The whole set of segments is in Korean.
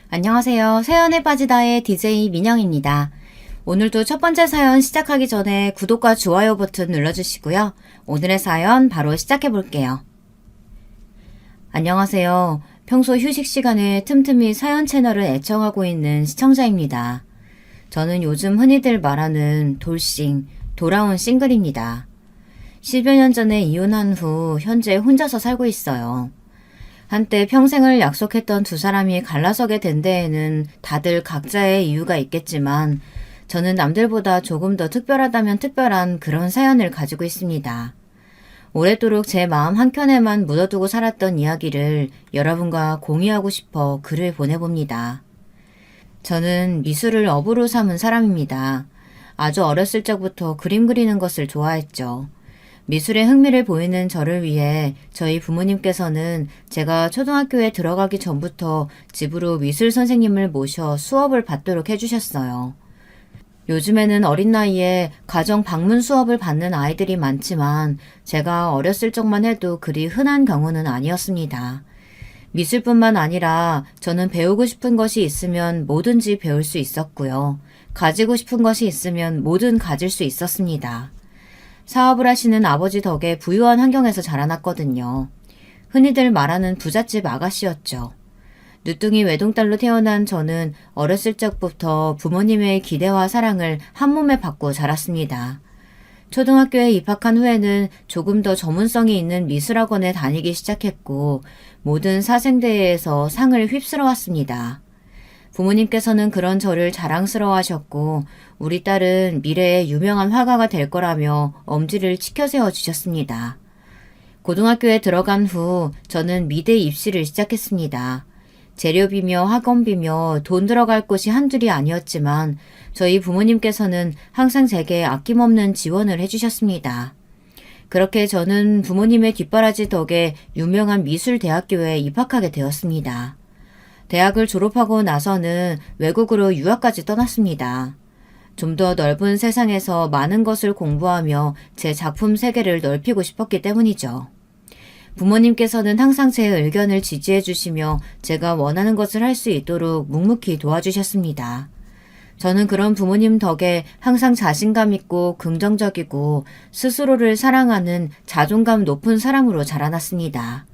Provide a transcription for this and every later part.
안녕하세요. 사연에 빠지다의 DJ 민영입니다. 오늘도 첫 번째 사연 시작하기 전에 구독과 좋아요 버튼 눌러주시고요. 오늘의 사연 바로 시작해 볼게요. 안녕하세요. 평소 휴식 시간에 틈틈이 사연 채널을 애청하고 있는 시청자입니다. 저는 요즘 흔히들 말하는 돌싱, 돌아온 싱글입니다. 10여 년 전에 이혼한 후 현재 혼자서 살고 있어요. 한때 평생을 약속했던 두 사람이 갈라서게 된 데에는 다들 각자의 이유가 있겠지만 저는 남들보다 조금 더 특별하다면 특별한 그런 사연을 가지고 있습니다. 오랫도록 제 마음 한켠에만 묻어두고 살았던 이야기를 여러분과 공유하고 싶어 글을 보내봅니다. 저는 미술을 업으로 삼은 사람입니다. 아주 어렸을 적부터 그림 그리는 것을 좋아했죠. 미술에 흥미를 보이는 저를 위해 저희 부모님께서는 제가 초등학교에 들어가기 전부터 집으로 미술 선생님을 모셔 수업을 받도록 해주셨어요. 요즘에는 어린 나이에 가정 방문 수업을 받는 아이들이 많지만 제가 어렸을 적만 해도 그리 흔한 경우는 아니었습니다. 미술뿐만 아니라 저는 배우고 싶은 것이 있으면 뭐든지 배울 수 있었고요. 가지고 싶은 것이 있으면 뭐든 가질 수 있었습니다. 사업을 하시는 아버지 덕에 부유한 환경에서 자라났거든요. 흔히들 말하는 부잣집 아가씨였죠. 늦둥이 외동딸로 태어난 저는 어렸을 적부터 부모님의 기대와 사랑을 한몸에 받고 자랐습니다. 초등학교에 입학한 후에는 조금 더 전문성이 있는 미술학원에 다니기 시작했고 모든 사생대회에서 상을 휩쓸어 왔습니다. 부모님께서는 그런 저를 자랑스러워하셨고 우리 딸은 미래에 유명한 화가가 될 거라며 엄지를 치켜세워 주셨습니다. 고등학교에 들어간 후 저는 미대 입시를 시작했습니다. 재료비며 학원비며 돈 들어갈 곳이 한둘이 아니었지만 저희 부모님께서는 항상 제게 아낌없는 지원을 해주셨습니다. 그렇게 저는 부모님의 뒷바라지 덕에 유명한 미술대학교에 입학하게 되었습니다. 대학을 졸업하고 나서는 외국으로 유학까지 떠났습니다. 좀 더 넓은 세상에서 많은 것을 공부하며 제 작품 세계를 넓히고 싶었기 때문이죠. 부모님께서는 항상 제 의견을 지지해 주시며 제가 원하는 것을 할 수 있도록 묵묵히 도와주셨습니다. 저는 그런 부모님 덕에 항상 자신감 있고 긍정적이고 스스로를 사랑하는 자존감 높은 사람으로 자라났습니다.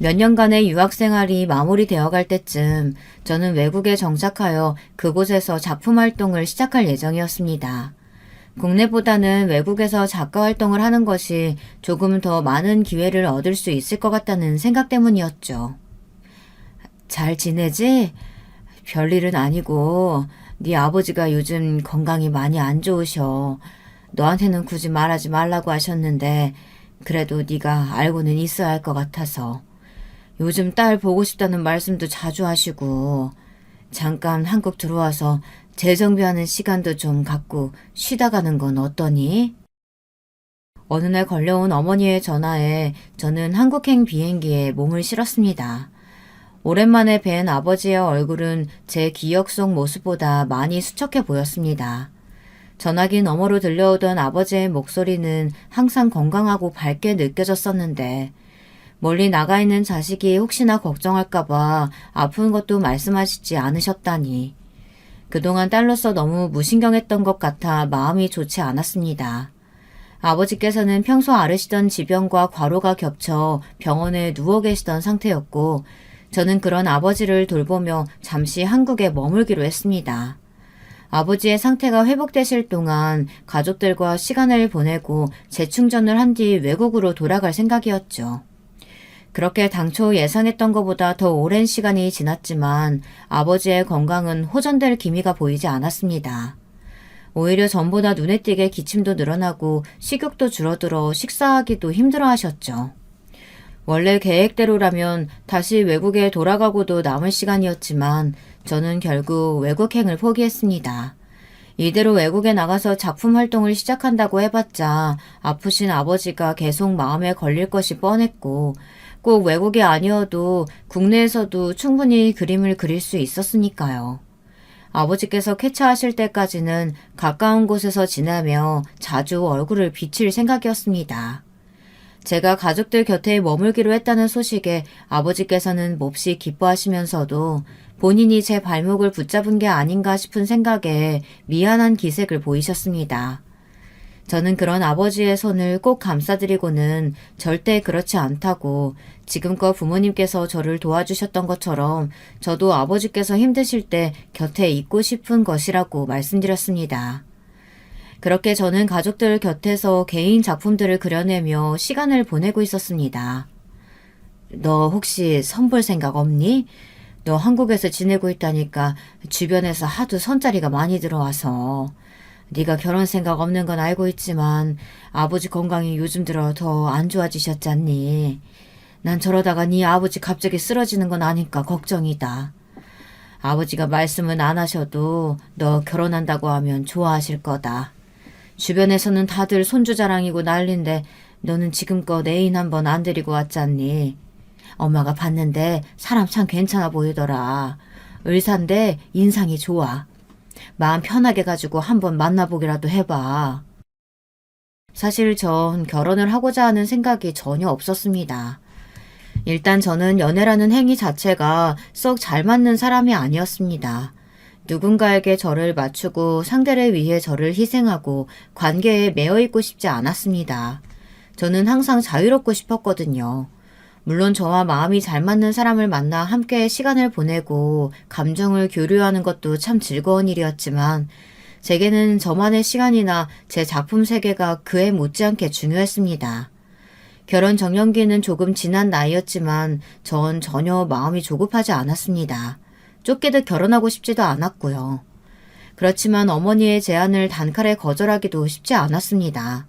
몇 년간의 유학 생활이 마무리되어 갈 때쯤 저는 외국에 정착하여 그곳에서 작품 활동을 시작할 예정이었습니다. 국내보다는 외국에서 작가 활동을 하는 것이 조금 더 많은 기회를 얻을 수 있을 것 같다는 생각 때문이었죠. 잘 지내지? 별일은 아니고 네 아버지가 요즘 건강이 많이 안 좋으셔. 너한테는 굳이 말하지 말라고 하셨는데 그래도 네가 알고는 있어야 할 것 같아서. 요즘 딸 보고 싶다는 말씀도 자주 하시고 잠깐 한국 들어와서 재정비하는 시간도 좀 갖고 쉬다 가는 건 어떠니? 어느 날 걸려온 어머니의 전화에 저는 한국행 비행기에 몸을 실었습니다. 오랜만에 뵌 아버지의 얼굴은 제 기억 속 모습보다 많이 수척해 보였습니다. 전화기 너머로 들려오던 아버지의 목소리는 항상 건강하고 밝게 느껴졌었는데 멀리 나가 있는 자식이 혹시나 걱정할까봐 아픈 것도 말씀하시지 않으셨다니. 그동안 딸로서 너무 무신경했던 것 같아 마음이 좋지 않았습니다. 아버지께서는 평소 앓으시던 지병과 과로가 겹쳐 병원에 누워 계시던 상태였고 저는 그런 아버지를 돌보며 잠시 한국에 머물기로 했습니다. 아버지의 상태가 회복되실 동안 가족들과 시간을 보내고 재충전을 한 뒤 외국으로 돌아갈 생각이었죠. 그렇게 당초 예상했던 것보다 더 오랜 시간이 지났지만 아버지의 건강은 호전될 기미가 보이지 않았습니다. 오히려 전보다 눈에 띄게 기침도 늘어나고 식욕도 줄어들어 식사하기도 힘들어 하셨죠. 원래 계획대로라면 다시 외국에 돌아가고도 남을 시간이었지만 저는 결국 외국행을 포기했습니다. 이대로 외국에 나가서 작품 활동을 시작한다고 해봤자 아프신 아버지가 계속 마음에 걸릴 것이 뻔했고 꼭 외국이 아니어도 국내에서도 충분히 그림을 그릴 수 있었으니까요. 아버지께서 쾌차하실 때까지는 가까운 곳에서 지내며 자주 얼굴을 비칠 생각이었습니다. 제가 가족들 곁에 머물기로 했다는 소식에 아버지께서는 몹시 기뻐하시면서도 본인이 제 발목을 붙잡은 게 아닌가 싶은 생각에 미안한 기색을 보이셨습니다. 저는 그런 아버지의 손을 꼭 감싸드리고는 절대 그렇지 않다고 지금껏 부모님께서 저를 도와주셨던 것처럼 저도 아버지께서 힘드실 때 곁에 있고 싶은 것이라고 말씀드렸습니다. 그렇게 저는 가족들 곁에서 개인 작품들을 그려내며 시간을 보내고 있었습니다. 너 혹시 선볼 생각 없니? 너 한국에서 지내고 있다니까 주변에서 하도 선자리가 많이 들어와서. 네가 결혼 생각 없는 건 알고 있지만 아버지 건강이 요즘 들어 더 안 좋아지셨잖니. 난 저러다가 네 아버지 갑자기 쓰러지는 건 아니까 걱정이다. 아버지가 말씀은 안 하셔도 너 결혼한다고 하면 좋아하실 거다. 주변에서는 다들 손주 자랑이고 난린데 너는 지금껏 애인 한 번 안 데리고 왔잖니. 엄마가 봤는데 사람 참 괜찮아 보이더라. 의사인데 인상이 좋아. 마음 편하게 가지고 한번 만나보기라도 해봐. 사실 전 결혼을 하고자 하는 생각이 전혀 없었습니다. 일단 저는 연애라는 행위 자체가 썩 잘 맞는 사람이 아니었습니다. 누군가에게 저를 맞추고 상대를 위해 저를 희생하고 관계에 매여 있고 싶지 않았습니다. 저는 항상 자유롭고 싶었거든요. 물론 저와 마음이 잘 맞는 사람을 만나 함께 시간을 보내고 감정을 교류하는 것도 참 즐거운 일이었지만 제게는 저만의 시간이나 제 작품 세계가 그에 못지않게 중요했습니다. 결혼 정년기는 조금 지난 나이였지만 전 전혀 마음이 조급하지 않았습니다. 쫓기듯 결혼하고 싶지도 않았고요. 그렇지만 어머니의 제안을 단칼에 거절하기도 쉽지 않았습니다.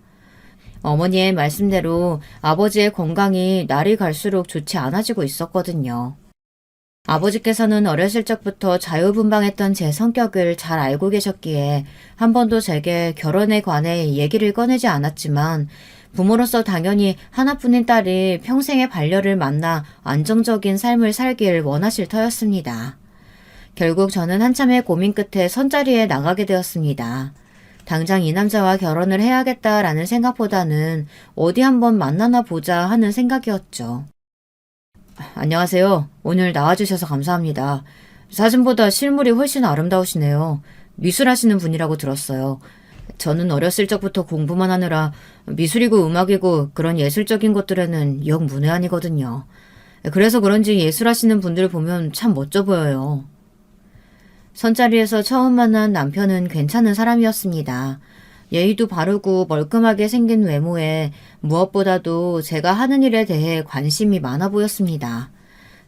어머니의 말씀대로 아버지의 건강이 날이 갈수록 좋지 않아지고 있었거든요. 아버지께서는 어렸을 적부터 자유분방했던 제 성격을 잘 알고 계셨기에 한 번도 제게 결혼에 관해 얘기를 꺼내지 않았지만 부모로서 당연히 하나뿐인 딸이 평생의 반려를 만나 안정적인 삶을 살길 원하실 터였습니다. 결국 저는 한참의 고민 끝에 선자리에 나가게 되었습니다. 당장 이 남자와 결혼을 해야겠다라는 생각보다는 어디 한번 만나나 보자 하는 생각이었죠. 안녕하세요. 오늘 나와주셔서 감사합니다. 사진보다 실물이 훨씬 아름다우시네요. 미술하시는 분이라고 들었어요. 저는 어렸을 적부터 공부만 하느라 미술이고 음악이고 그런 예술적인 것들에는 영 문외한이거든요. 그래서 그런지 예술하시는 분들 보면 참 멋져 보여요. 선자리에서 처음 만난 남편은 괜찮은 사람이었습니다. 예의도 바르고 멀끔하게 생긴 외모에 무엇보다도 제가 하는 일에 대해 관심이 많아 보였습니다.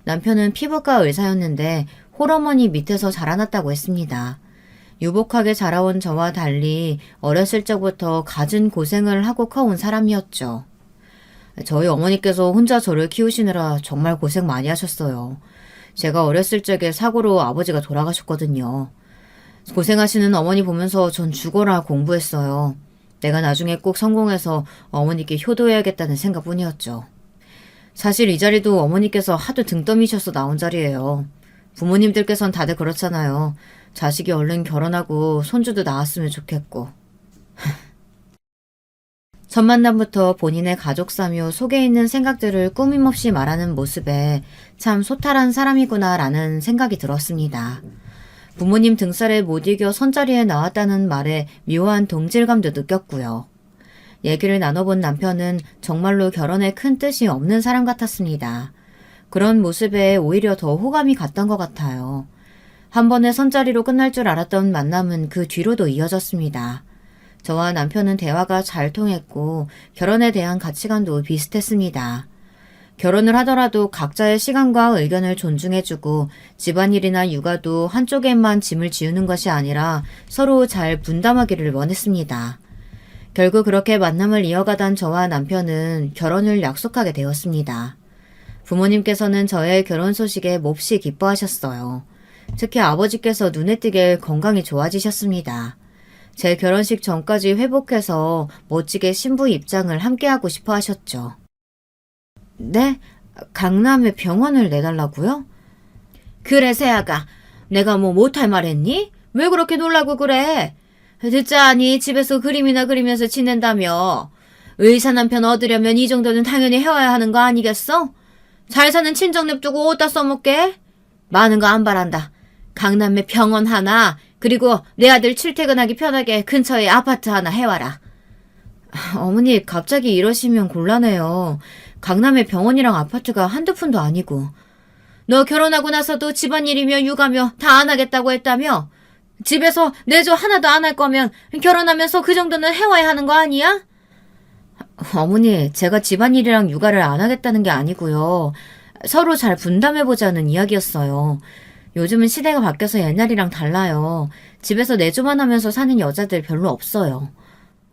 남편은 피부과 의사였는데 홀어머니 밑에서 자라났다고 했습니다. 유복하게 자라온 저와 달리 어렸을 적부터 갖은 고생을 하고 커온 사람이었죠. 저희 어머니께서 혼자 저를 키우시느라 정말 고생 많이 하셨어요. 제가 어렸을 적에 사고로 아버지가 돌아가셨거든요. 고생하시는 어머니 보면서 전 죽어라 공부했어요. 내가 나중에 꼭 성공해서 어머니께 효도해야겠다는 생각뿐이었죠. 사실 이 자리도 어머니께서 하도 등 떠미셔서 나온 자리예요. 부모님들께선 다들 그렇잖아요. 자식이 얼른 결혼하고 손주도 낳았으면 좋겠고. 첫 만남부터 본인의 가족사며 속에 있는 생각들을 꾸밈없이 말하는 모습에 참 소탈한 사람이구나라는 생각이 들었습니다. 부모님 등살에 못 이겨 선자리에 나왔다는 말에 묘한 동질감도 느꼈고요. 얘기를 나눠본 남편은 정말로 결혼에 큰 뜻이 없는 사람 같았습니다. 그런 모습에 오히려 더 호감이 갔던 것 같아요. 한 번의 선자리로 끝날 줄 알았던 만남은 그 뒤로도 이어졌습니다. 저와 남편은 대화가 잘 통했고 결혼에 대한 가치관도 비슷했습니다. 결혼을 하더라도 각자의 시간과 의견을 존중해주고 집안일이나 육아도 한쪽에만 짐을 지우는 것이 아니라 서로 잘 분담하기를 원했습니다. 결국 그렇게 만남을 이어가던 저와 남편은 결혼을 약속하게 되었습니다. 부모님께서는 저의 결혼 소식에 몹시 기뻐하셨어요. 특히 아버지께서 눈에 띄게 건강이 좋아지셨습니다. 제 결혼식 전까지 회복해서 멋지게 신부 입장을 함께하고 싶어 하셨죠. 네? 강남에 병원을 내달라고요? 그래 새아가 내가 뭐 못할 말 했니? 왜 그렇게 놀라고 그래? 듣자하니 집에서 그림이나 그리면서 지낸다며. 의사 남편 얻으려면 이 정도는 당연히 해와야 하는 거 아니겠어? 잘 사는 친정 냅두고 어디다 써먹게? 많은 거 안 바란다. 강남에 병원 하나, 그리고 내 아들 출퇴근하기 편하게 근처에 아파트 하나 해와라. 어머니, 갑자기 이러시면 곤란해요. 강남에 병원이랑 아파트가 한두 푼도 아니고. 너 결혼하고 나서도 집안일이며 육아며 다 안 하겠다고 했다며? 집에서 내조 하나도 안 할 거면 결혼하면서 그 정도는 해와야 하는 거 아니야? 어머니, 제가 집안일이랑 육아를 안 하겠다는 게 아니고요. 서로 잘 분담해보자는 이야기였어요. 요즘은 시대가 바뀌어서 옛날이랑 달라요. 집에서 내조만 하면서 사는 여자들 별로 없어요.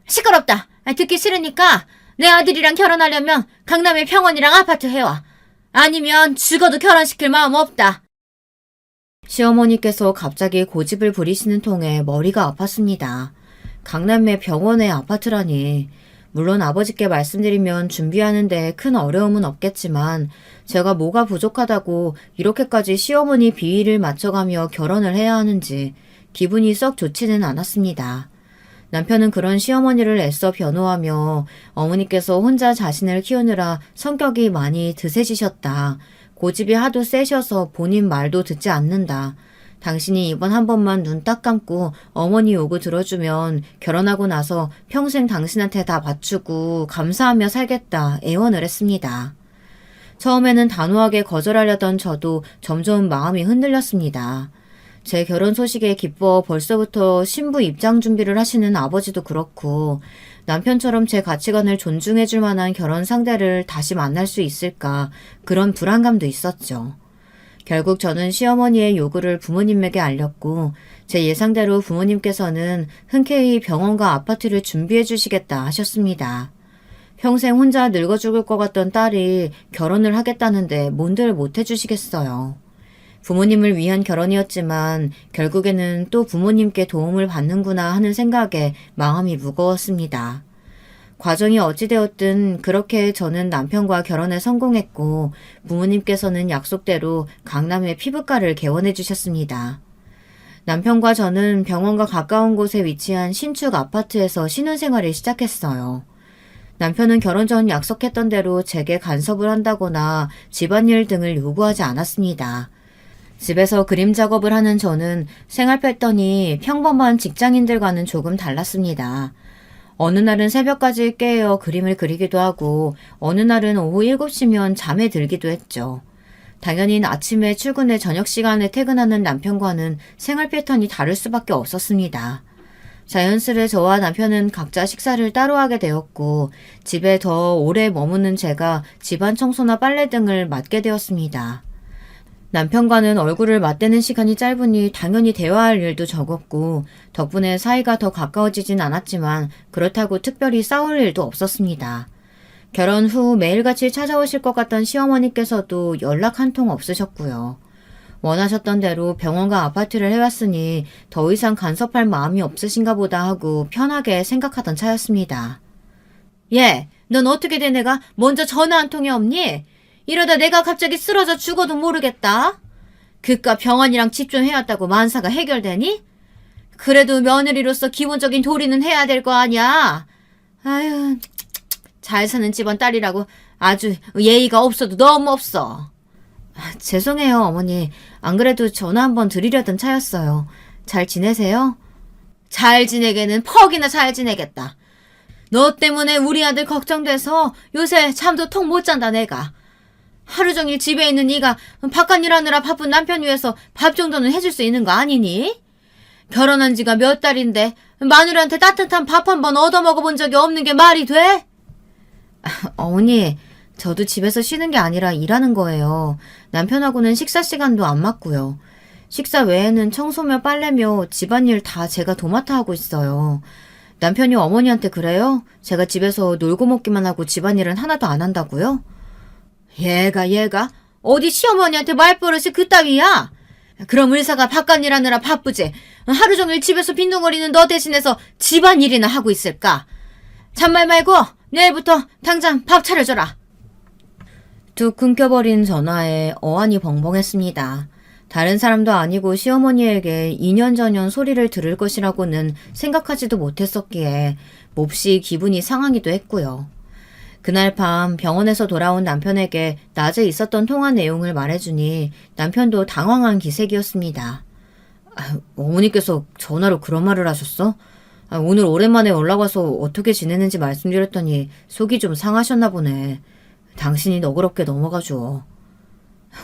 시끄럽다. 듣기 싫으니까 내 아들이랑 결혼하려면 강남에 병원이랑 아파트 해와. 아니면 죽어도 결혼시킬 마음 없다. 시어머니께서 갑자기 고집을 부리시는 통에 머리가 아팠습니다. 강남의 병원의 아파트라니. 물론 아버지께 말씀드리면 준비하는데 큰 어려움은 없겠지만 제가 뭐가 부족하다고 이렇게까지 시어머니 비위를 맞춰가며 결혼을 해야 하는지 기분이 썩 좋지는 않았습니다. 남편은 그런 시어머니를 애써 변호하며 어머니께서 혼자 자신을 키우느라 성격이 많이 드세지셨다. 고집이 하도 세셔서 본인 말도 듣지 않는다. 당신이 이번 한 번만 눈 딱 감고 어머니 요구 들어주면 결혼하고 나서 평생 당신한테 다 바치고 감사하며 살겠다 애원을 했습니다. 처음에는 단호하게 거절하려던 저도 점점 마음이 흔들렸습니다. 제 결혼 소식에 기뻐 벌써부터 신부 입장 준비를 하시는 아버지도 그렇고 남편처럼 제 가치관을 존중해줄 만한 결혼 상대를 다시 만날 수 있을까 그런 불안감도 있었죠. 결국 저는 시어머니의 요구를 부모님에게 알렸고 제 예상대로 부모님께서는 흔쾌히 병원과 아파트를 준비해 주시겠다 하셨습니다. 평생 혼자 늙어 죽을 것 같던 딸이 결혼을 하겠다는데 뭔들 못 해주시겠어요. 부모님을 위한 결혼이었지만 결국에는 또 부모님께 도움을 받는구나 하는 생각에 마음이 무거웠습니다. 과정이 어찌되었든 그렇게 저는 남편과 결혼에 성공했고 부모님께서는 약속대로 강남의 피부과를 개원해 주셨습니다. 남편과 저는 병원과 가까운 곳에 위치한 신축 아파트에서 신혼생활을 시작했어요. 남편은 결혼 전 약속했던 대로 제게 간섭을 한다거나 집안일 등을 요구하지 않았습니다. 집에서 그림 작업을 하는 저는 생활 패턴이 평범한 직장인들과는 조금 달랐습니다. 어느 날은 새벽까지 깨어 그림을 그리기도 하고 어느 날은 오후 7시면 잠에 들기도 했죠. 당연히 아침에 출근해 저녁 시간에 퇴근하는 남편과는 생활 패턴이 다를 수밖에 없었습니다. 자연스레 저와 남편은 각자 식사를 따로 하게 되었고 집에 더 오래 머무는 제가 집안 청소나 빨래 등을 맡게 되었습니다. 남편과는 얼굴을 맞대는 시간이 짧으니 당연히 대화할 일도 적었고 덕분에 사이가 더 가까워지진 않았지만 그렇다고 특별히 싸울 일도 없었습니다. 결혼 후 매일같이 찾아오실 것 같던 시어머니께서도 연락 한 통 없으셨고요. 원하셨던 대로 병원과 아파트를 해왔으니 더 이상 간섭할 마음이 없으신가 보다 하고 편하게 생각하던 차였습니다. 예, 넌 어떻게 된 애가 먼저 전화 한 통이 없니? 이러다 내가 갑자기 쓰러져 죽어도 모르겠다. 그깟 병원이랑 집 좀 해왔다고 만사가 해결되니? 그래도 며느리로서 기본적인 도리는 해야 될 거 아니야. 아유, 잘 사는 집안 딸이라고 아주 예의가 없어도 너무 없어. 죄송해요, 어머니. 안 그래도 전화 한번 드리려던 차였어요. 잘 지내세요? 잘 지내게는 퍽이나 잘 지내겠다. 너 때문에 우리 아들 걱정돼서 요새 잠도 통 못 잔다 내가. 하루 종일 집에 있는 네가 바깥 일하느라 바쁜 남편 위해서 밥 정도는 해줄 수 있는 거 아니니? 결혼한 지가 몇 달인데 마누라한테 따뜻한 밥 한 번 얻어먹어본 적이 없는 게 말이 돼? 어머니, 저도 집에서 쉬는 게 아니라 일하는 거예요. 남편하고는 식사 시간도 안 맞고요. 식사 외에는 청소며 빨래며 집안일 다 제가 도맡아 하고 있어요. 남편이 어머니한테 그래요? 제가 집에서 놀고 먹기만 하고 집안일은 하나도 안 한다고요? 얘가 어디 시어머니한테 말버릇이 그따위야? 그럼 의사가 바깥 일하느라 바쁘지 하루 종일 집에서 빈둥거리는 너 대신해서 집안일이나 하고 있을까? 잔말 말고 내일부터 당장 밥 차려줘라. 뚝 끊겨버린 전화에 어안이 벙벙했습니다. 다른 사람도 아니고 시어머니에게 2년 전년 소리를 들을 것이라고는 생각하지도 못했었기에 몹시 기분이 상하기도 했고요. 그날 밤 병원에서 돌아온 남편에게 낮에 있었던 통화 내용을 말해주니 남편도 당황한 기색이었습니다. 어머니께서 전화로 그런 말을 하셨어? 오늘 오랜만에 연락 와서 어떻게 지내는지 말씀드렸더니 속이 좀 상하셨나 보네. 당신이 너그럽게 넘어가줘.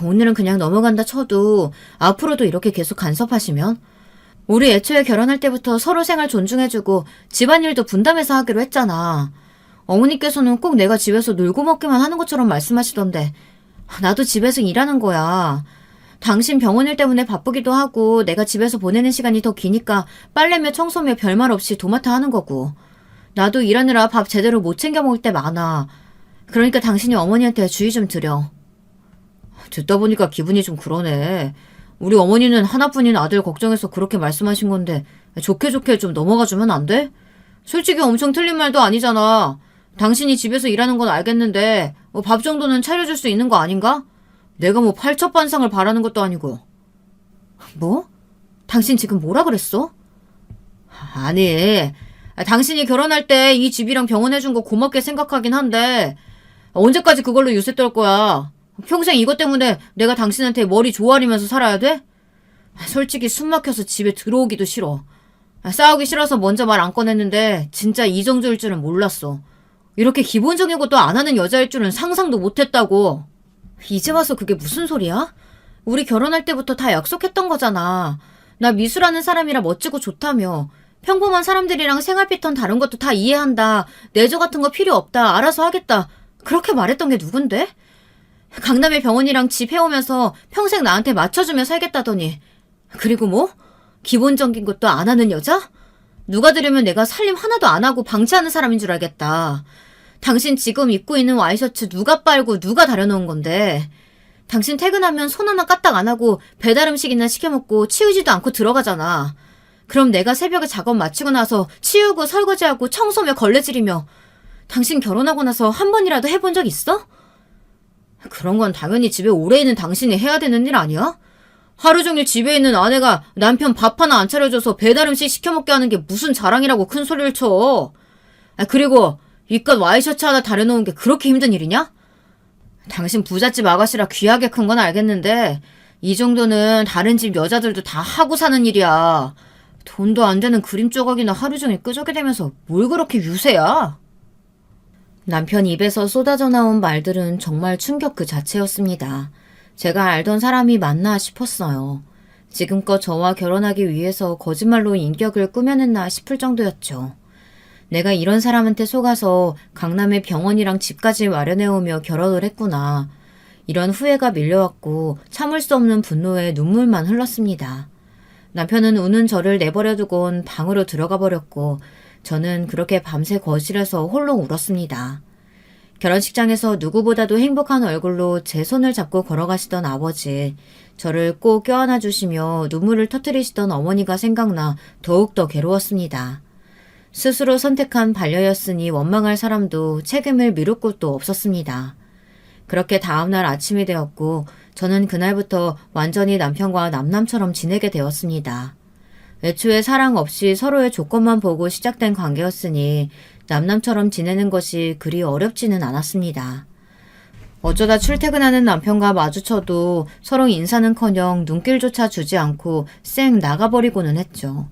오늘은 그냥 넘어간다 쳐도 앞으로도 이렇게 계속 간섭하시면? 우리 애초에 결혼할 때부터 서로 생활 존중해주고 집안일도 분담해서 하기로 했잖아. 어머니께서는 꼭 내가 집에서 놀고 먹기만 하는 것처럼 말씀하시던데 나도 집에서 일하는 거야. 당신 병원일 때문에 바쁘기도 하고 내가 집에서 보내는 시간이 더 기니까 빨래며 청소며 별말 없이 도맡아 하는 거고. 나도 일하느라 밥 제대로 못 챙겨 먹을 때 많아. 그러니까 당신이 어머니한테 주의 좀 드려. 듣다 보니까 기분이 좀 그러네. 우리 어머니는 하나뿐인 아들 걱정해서 그렇게 말씀하신 건데 좋게 좋게 좀 넘어가 주면 안 돼? 솔직히 엄청 틀린 말도 아니잖아. 당신이 집에서 일하는 건 알겠는데 밥 정도는 차려줄 수 있는 거 아닌가? 내가 뭐 팔첩반상을 바라는 것도 아니고. 뭐? 당신 지금 뭐라 그랬어? 아니, 당신이 결혼할 때 이 집이랑 병원 해준 거 고맙게 생각하긴 한데 언제까지 그걸로 유세 떨 거야? 평생 이것 때문에 내가 당신한테 머리 조아리면서 살아야 돼? 솔직히 숨 막혀서 집에 들어오기도 싫어. 싸우기 싫어서 먼저 말 안 꺼냈는데 진짜 이 정도일 줄은 몰랐어. 이렇게 기본적인 것도 안 하는 여자일 줄은 상상도 못했다고. 이제 와서 그게 무슨 소리야? 우리 결혼할 때부터 다 약속했던 거잖아. 나 미수라는 사람이라 멋지고 좋다며. 평범한 사람들이랑 생활 패턴 다른 것도 다 이해한다. 내조 같은 거 필요 없다. 알아서 하겠다. 그렇게 말했던 게 누군데? 강남의 병원이랑 집 해오면서 평생 나한테 맞춰주며 살겠다더니. 그리고 뭐? 기본적인 것도 안 하는 여자? 누가 들으면 내가 살림 하나도 안 하고 방치하는 사람인 줄 알겠다. 당신 지금 입고 있는 와이셔츠 누가 빨고 누가 다려놓은 건데. 당신 퇴근하면 손 하나 까딱 안 하고 배달 음식이나 시켜먹고 치우지도 않고 들어가잖아. 그럼 내가 새벽에 작업 마치고 나서 치우고 설거지하고 청소며 걸레질이며. 당신 결혼하고 나서 한 번이라도 해본 적 있어? 그런 건 당연히 집에 오래 있는 당신이 해야 되는 일 아니야? 하루 종일 집에 있는 아내가 남편 밥 하나 안 차려줘서 배달 음식 시켜먹게 하는 게 무슨 자랑이라고 큰 소리를 쳐. 그리고 이깟 와이셔츠 하나 다려놓은 게 그렇게 힘든 일이냐? 당신 부잣집 아가씨라 귀하게 큰 건 알겠는데 이 정도는 다른 집 여자들도 다 하고 사는 일이야. 돈도 안 되는 그림 조각이나 하루 종일 끄적여 대면서 뭘 그렇게 유세야? 남편 입에서 쏟아져 나온 말들은 정말 충격 그 자체였습니다. 제가 알던 사람이 맞나 싶었어요. 지금껏 저와 결혼하기 위해서 거짓말로 인격을 꾸며냈나 싶을 정도였죠. 내가 이런 사람한테 속아서 강남의 병원이랑 집까지 마련해오며 결혼을 했구나. 이런 후회가 밀려왔고 참을 수 없는 분노에 눈물만 흘렀습니다. 남편은 우는 저를 내버려두곤 방으로 들어가 버렸고 저는 그렇게 밤새 거실에서 홀로 울었습니다. 결혼식장에서 누구보다도 행복한 얼굴로 제 손을 잡고 걸어가시던 아버지, 저를 꼭 껴안아 주시며 눈물을 터뜨리시던 어머니가 생각나 더욱더 괴로웠습니다. 스스로 선택한 반려였으니 원망할 사람도 책임을 미룰 곳도 없었습니다. 그렇게 다음날 아침이 되었고 저는 그날부터 완전히 남편과 남남처럼 지내게 되었습니다. 애초에 사랑 없이 서로의 조건만 보고 시작된 관계였으니 남남처럼 지내는 것이 그리 어렵지는 않았습니다. 어쩌다 출퇴근하는 남편과 마주쳐도 서로 인사는커녕 눈길조차 주지 않고 쌩 나가버리고는 했죠.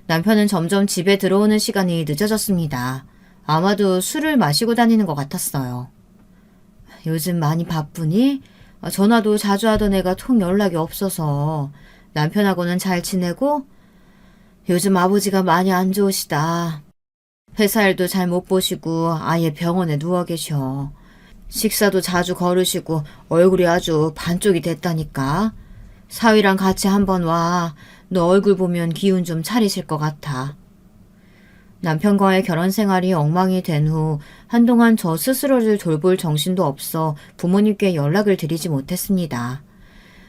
남편은 점점 집에 들어오는 시간이 늦어졌습니다. 아마도 술을 마시고 다니는 것 같았어요. 요즘 많이 바쁘니? 전화도 자주 하던 애가 통 연락이 없어서. 남편하고는 잘 지내고? 요즘 아버지가 많이 안 좋으시다. 회사 일도 잘 못 보시고 아예 병원에 누워 계셔. 식사도 자주 거르시고 얼굴이 아주 반쪽이 됐다니까. 사위랑 같이 한번 와. 너 얼굴 보면 기운 좀 차리실 것 같아. 남편과의 결혼 생활이 엉망이 된 후 한동안 저 스스로를 돌볼 정신도 없어 부모님께 연락을 드리지 못했습니다.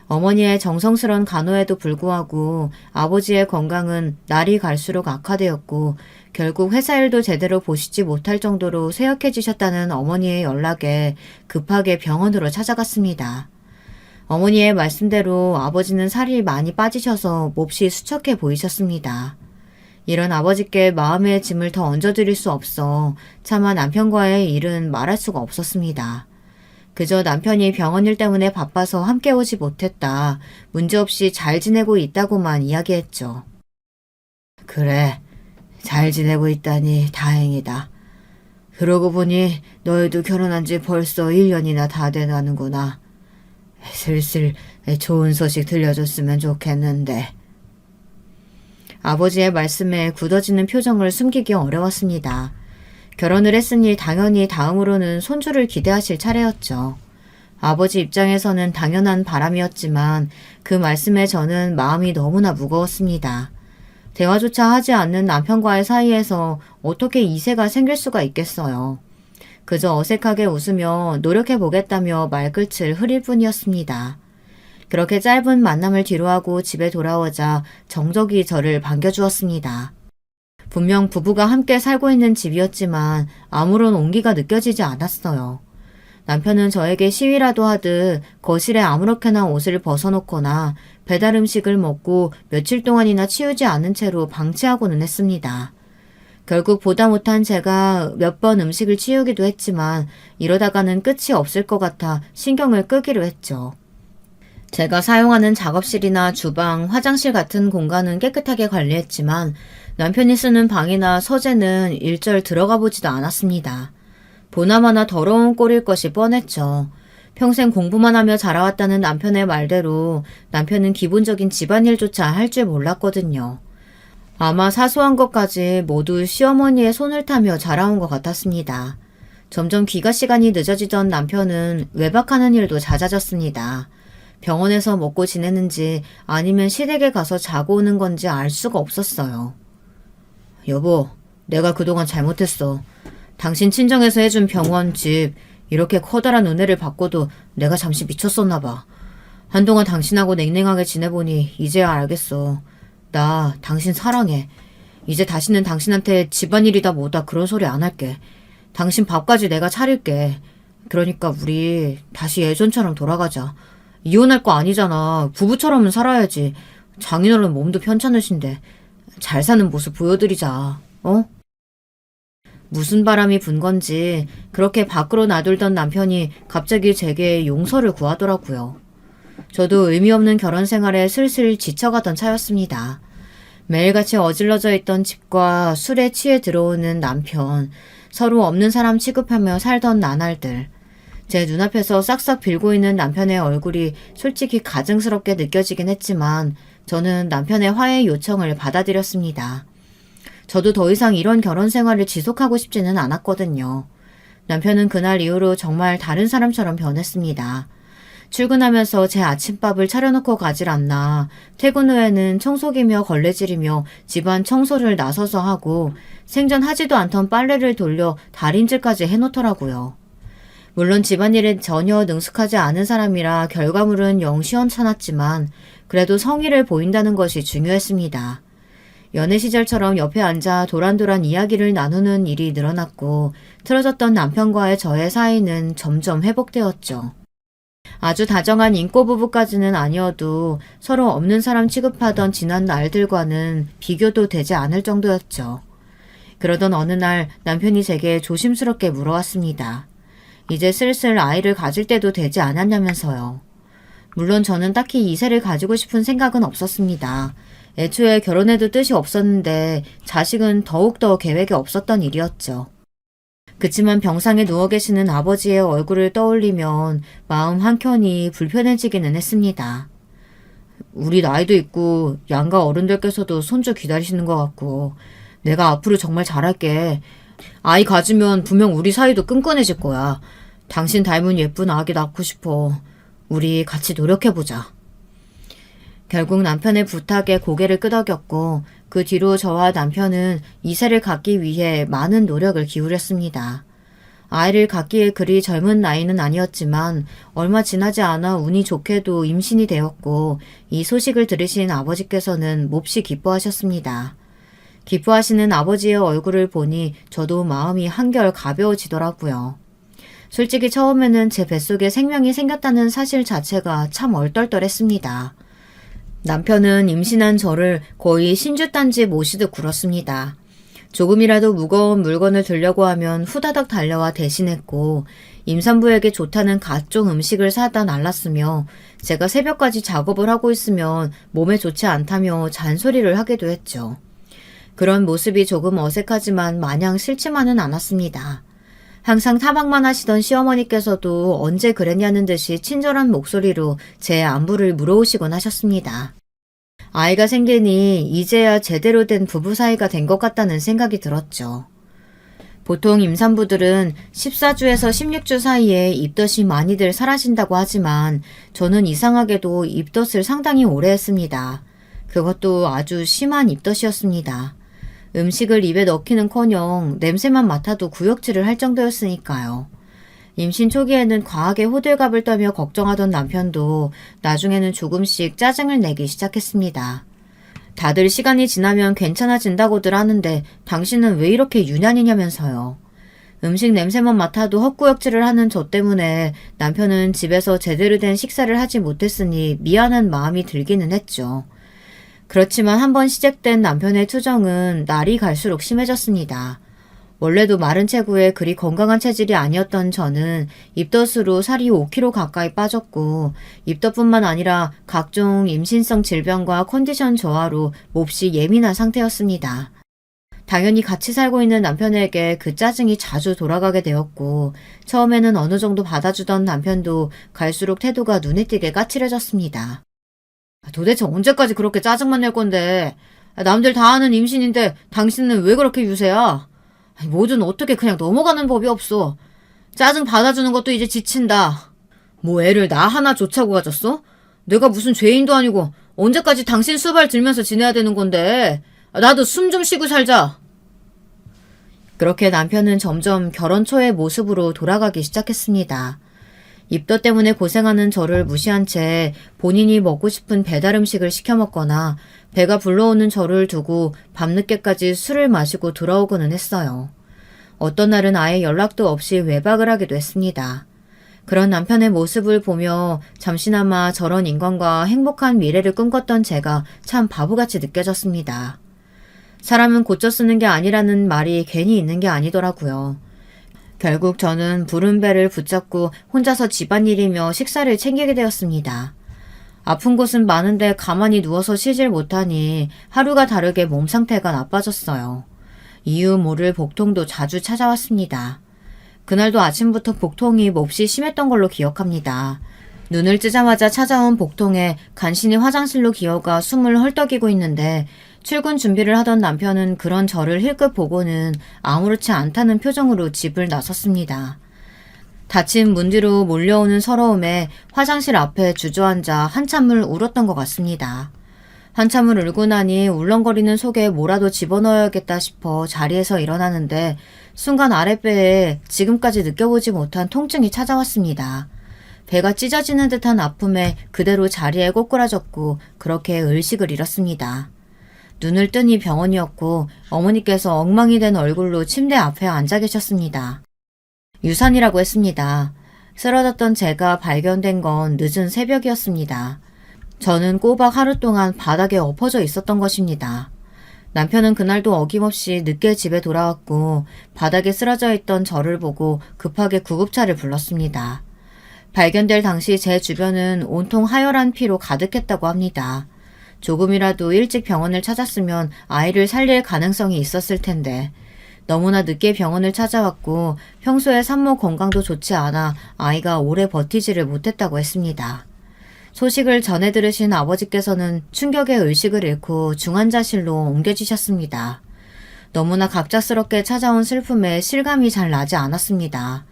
어머니의 정성스런 간호에도 불구하고 아버지의 건강은 날이 갈수록 악화되었고 결국 회사 일도 제대로 보시지 못할 정도로 쇠약해지셨다는 어머니의 연락에 급하게 병원으로 찾아갔습니다. 어머니의 말씀대로 아버지는 살이 많이 빠지셔서 몹시 수척해 보이셨습니다. 이런 아버지께 마음의 짐을 더 얹어드릴 수 없어 차마 남편과의 일은 말할 수가 없었습니다. 그저 남편이 병원 일 때문에 바빠서 함께 오지 못했다. 문제없이 잘 지내고 있다고만 이야기했죠. 그래, 잘 지내고 있다니 다행이다. 그러고 보니 너희도 결혼한 지 벌써 1년이나 다 돼가는구나. 슬슬 좋은 소식 들려줬으면 좋겠는데. 아버지의 말씀에 굳어지는 표정을 숨기기 어려웠습니다. 결혼을 했으니 당연히 다음으로는 손주를 기대하실 차례였죠. 아버지 입장에서는 당연한 바람이었지만 그 말씀에 저는 마음이 너무나 무거웠습니다. 대화조차 하지 않는 남편과의 사이에서 어떻게 이세가 생길 수가 있겠어요. 그저 어색하게 웃으며 노력해보겠다며 말끝을 흐릴 뿐이었습니다. 그렇게 짧은 만남을 뒤로하고 집에 돌아오자 정적이 저를 반겨주었습니다. 분명 부부가 함께 살고 있는 집이었지만 아무런 온기가 느껴지지 않았어요. 남편은 저에게 시위라도 하듯 거실에 아무렇게나 옷을 벗어놓거나 배달 음식을 먹고 며칠 동안이나 치우지 않은 채로 방치하고는 했습니다. 결국 보다 못한 제가 몇 번 음식을 치우기도 했지만 이러다가는 끝이 없을 것 같아 신경을 끄기로 했죠. 제가 사용하는 작업실이나 주방, 화장실 같은 공간은 깨끗하게 관리했지만 남편이 쓰는 방이나 서재는 일절 들어가 보지도 않았습니다. 보나마나 더러운 꼴일 것이 뻔했죠. 평생 공부만 하며 자라왔다는 남편의 말대로 남편은 기본적인 집안일조차 할 줄 몰랐거든요. 아마 사소한 것까지 모두 시어머니의 손을 타며 자라온 것 같았습니다. 점점 귀가 시간이 늦어지던 남편은 외박하는 일도 잦아졌습니다. 병원에서 먹고 지내는지 아니면 시댁에 가서 자고 오는 건지 알 수가 없었어요. 여보, 내가 그동안 잘못했어. 당신 친정에서 해준 병원, 집, 이렇게 커다란 은혜를 받고도 내가 잠시 미쳤었나 봐. 한동안 당신하고 냉랭하게 지내보니 이제야 알겠어. 나 당신 사랑해. 이제 다시는 당신한테 집안일이다 뭐다 그런 소리 안 할게. 당신 밥까지 내가 차릴게. 그러니까 우리 다시 예전처럼 돌아가자. 이혼할 거 아니잖아. 부부처럼은 살아야지. 장인어른 몸도 편찮으신데 잘 사는 모습 보여드리자. 어? 무슨 바람이 분 건지 그렇게 밖으로 나돌던 남편이 갑자기 제게 용서를 구하더라고요. 저도 의미 없는 결혼 생활에 슬슬 지쳐가던 차였습니다. 매일같이 어질러져 있던 집과 술에 취해 들어오는 남편, 서로 없는 사람 취급하며 살던 나날들. 제 눈앞에서 싹싹 빌고 있는 남편의 얼굴이 솔직히 가증스럽게 느껴지긴 했지만 저는 남편의 화해 요청을 받아들였습니다. 저도 더 이상 이런 결혼 생활을 지속하고 싶지는 않았거든요. 남편은 그날 이후로 정말 다른 사람처럼 변했습니다. 출근하면서 제 아침밥을 차려놓고 가질 않나 퇴근 후에는 청소기며 걸레질이며 집안 청소를 나서서 하고 생전 하지도 않던 빨래를 돌려 달인질까지 해놓더라고요. 물론 집안일에 전혀 능숙하지 않은 사람이라 결과물은 영 시원찮았지만 그래도 성의를 보인다는 것이 중요했습니다. 연애 시절처럼 옆에 앉아 도란도란 이야기를 나누는 일이 늘어났고 틀어졌던 남편과의 저의 사이는 점점 회복되었죠. 아주 다정한 인꼬 부부까지는 아니어도 서로 없는 사람 취급하던 지난 날들과는 비교도 되지 않을 정도였죠. 그러던 어느 날 남편이 제게 조심스럽게 물어왔습니다. 이제 슬슬 아이를 가질 때도 되지 않았냐면서요. 물론 저는 딱히 이세를 가지고 싶은 생각은 없었습니다. 애초에 결혼해도 뜻이 없었는데 자식은 더욱더 계획에 없었던 일이었죠. 그치만 병상에 누워 계시는 아버지의 얼굴을 떠올리면 마음 한켠이 불편해지기는 했습니다. 우리 나이도 있고 양가 어른들께서도 손주 기다리시는 것 같고 내가 앞으로 정말 잘할게. 아이 가지면 분명 우리 사이도 끈끈해질 거야. 당신 닮은 예쁜 아기 낳고 싶어. 우리 같이 노력해보자. 결국 남편의 부탁에 고개를 끄덕였고 그 뒤로 저와 남편은 이세를 갖기 위해 많은 노력을 기울였습니다. 아이를 갖기에 그리 젊은 나이는 아니었지만 얼마 지나지 않아 운이 좋게도 임신이 되었고 이 소식을 들으신 아버지께서는 몹시 기뻐하셨습니다. 기뻐하시는 아버지의 얼굴을 보니 저도 마음이 한결 가벼워지더라고요. 솔직히 처음에는 제 뱃속에 생명이 생겼다는 사실 자체가 참 얼떨떨했습니다. 남편은 임신한 저를 거의 신주단지에 모시듯 굴었습니다. 조금이라도 무거운 물건을 들려고 하면 후다닥 달려와 대신했고 임산부에게 좋다는 각종 음식을 사다 날랐으며 제가 새벽까지 작업을 하고 있으면 몸에 좋지 않다며 잔소리를 하기도 했죠. 그런 모습이 조금 어색하지만 마냥 싫지만은 않았습니다. 항상 타박만 하시던 시어머니께서도 언제 그랬냐는 듯이 친절한 목소리로 제 안부를 물어오시곤 하셨습니다. 아이가 생기니 이제야 제대로 된 부부 사이가 된 것 같다는 생각이 들었죠. 보통 임산부들은 14주에서 16주 사이에 입덧이 많이들 사라진다고 하지만 저는 이상하게도 입덧을 상당히 오래 했습니다. 그것도 아주 심한 입덧이었습니다. 음식을 입에 넣기는커녕 냄새만 맡아도 구역질을 할 정도였으니까요. 임신 초기에는 과하게 호들갑을 떨며 걱정하던 남편도 나중에는 조금씩 짜증을 내기 시작했습니다. 다들 시간이 지나면 괜찮아진다고들 하는데 당신은 왜 이렇게 유난이냐면서요. 음식 냄새만 맡아도 헛구역질을 하는 저 때문에 남편은 집에서 제대로 된 식사를 하지 못했으니 미안한 마음이 들기는 했죠. 그렇지만 한번 시작된 남편의 투정은 날이 갈수록 심해졌습니다. 원래도 마른 체구에 그리 건강한 체질이 아니었던 저는 입덧으로 살이 5kg 가까이 빠졌고 입덧뿐만 아니라 각종 임신성 질병과 컨디션 저하로 몹시 예민한 상태였습니다. 당연히 같이 살고 있는 남편에게 그 짜증이 자주 돌아가게 되었고 처음에는 어느 정도 받아주던 남편도 갈수록 태도가 눈에 띄게 까칠해졌습니다. 도대체 언제까지 그렇게 짜증만 낼 건데? 남들 다 아는 임신인데 당신은 왜 그렇게 유세야? 뭐든 어떻게 그냥 넘어가는 법이 없어. 짜증 받아주는 것도 이제 지친다. 뭐 애를 나 하나 좋자고 가졌어? 내가 무슨 죄인도 아니고 언제까지 당신 수발 들면서 지내야 되는 건데. 나도 숨 좀 쉬고 살자. 그렇게 남편은 점점 결혼 초의 모습으로 돌아가기 시작했습니다. 입덧 때문에 고생하는 저를 무시한 채 본인이 먹고 싶은 배달 음식을 시켜 먹거나 배가 불러오는 저를 두고 밤늦게까지 술을 마시고 돌아오고는 했어요. 어떤 날은 아예 연락도 없이 외박을 하기도 했습니다. 그런 남편의 모습을 보며 잠시나마 저런 인간과 행복한 미래를 꿈꿨던 제가 참 바보같이 느껴졌습니다. 사람은 고쳐 쓰는 게 아니라는 말이 괜히 있는 게 아니더라고요. 결국 저는 부른 배를 붙잡고 혼자서 집안일이며 식사를 챙기게 되었습니다. 아픈 곳은 많은데 가만히 누워서 쉬질 못하니 하루가 다르게 몸 상태가 나빠졌어요. 이유 모를 복통도 자주 찾아왔습니다. 그날도 아침부터 복통이 몹시 심했던 걸로 기억합니다. 눈을 뜨자마자 찾아온 복통에 간신히 화장실로 기어가 숨을 헐떡이고 있는데 출근 준비를 하던 남편은 그런 저를 힐끗 보고는 아무렇지 않다는 표정으로 집을 나섰습니다. 닫힌 문 뒤로 몰려오는 서러움에 화장실 앞에 주저앉아 한참을 울었던 것 같습니다. 한참을 울고 나니 울렁거리는 속에 뭐라도 집어넣어야겠다 싶어 자리에서 일어나는데 순간 아랫배에 지금까지 느껴보지 못한 통증이 찾아왔습니다. 배가 찢어지는 듯한 아픔에 그대로 자리에 꼬꾸라졌고 그렇게 의식을 잃었습니다. 눈을 뜨니 병원이었고 어머니께서 엉망이 된 얼굴로 침대 앞에 앉아 계셨습니다. 유산이라고 했습니다. 쓰러졌던 제가 발견된 건 늦은 새벽이었습니다. 저는 꼬박 하루 동안 바닥에 엎어져 있었던 것입니다. 남편은 그날도 어김없이 늦게 집에 돌아왔고 바닥에 쓰러져 있던 저를 보고 급하게 구급차를 불렀습니다. 발견될 당시 제 주변은 온통 하열한 피로 가득했다고 합니다. 조금이라도 일찍 병원을 찾았으면 아이를 살릴 가능성이 있었을 텐데 너무나 늦게 병원을 찾아왔고 평소에 산모 건강도 좋지 않아 아이가 오래 버티지를 못했다고 했습니다. 소식을 전해 들으신 아버지께서는 충격에 의식을 잃고 중환자실로 옮겨지셨습니다. 너무나 갑작스럽게 찾아온 슬픔에 실감이 잘 나지 않았습니다.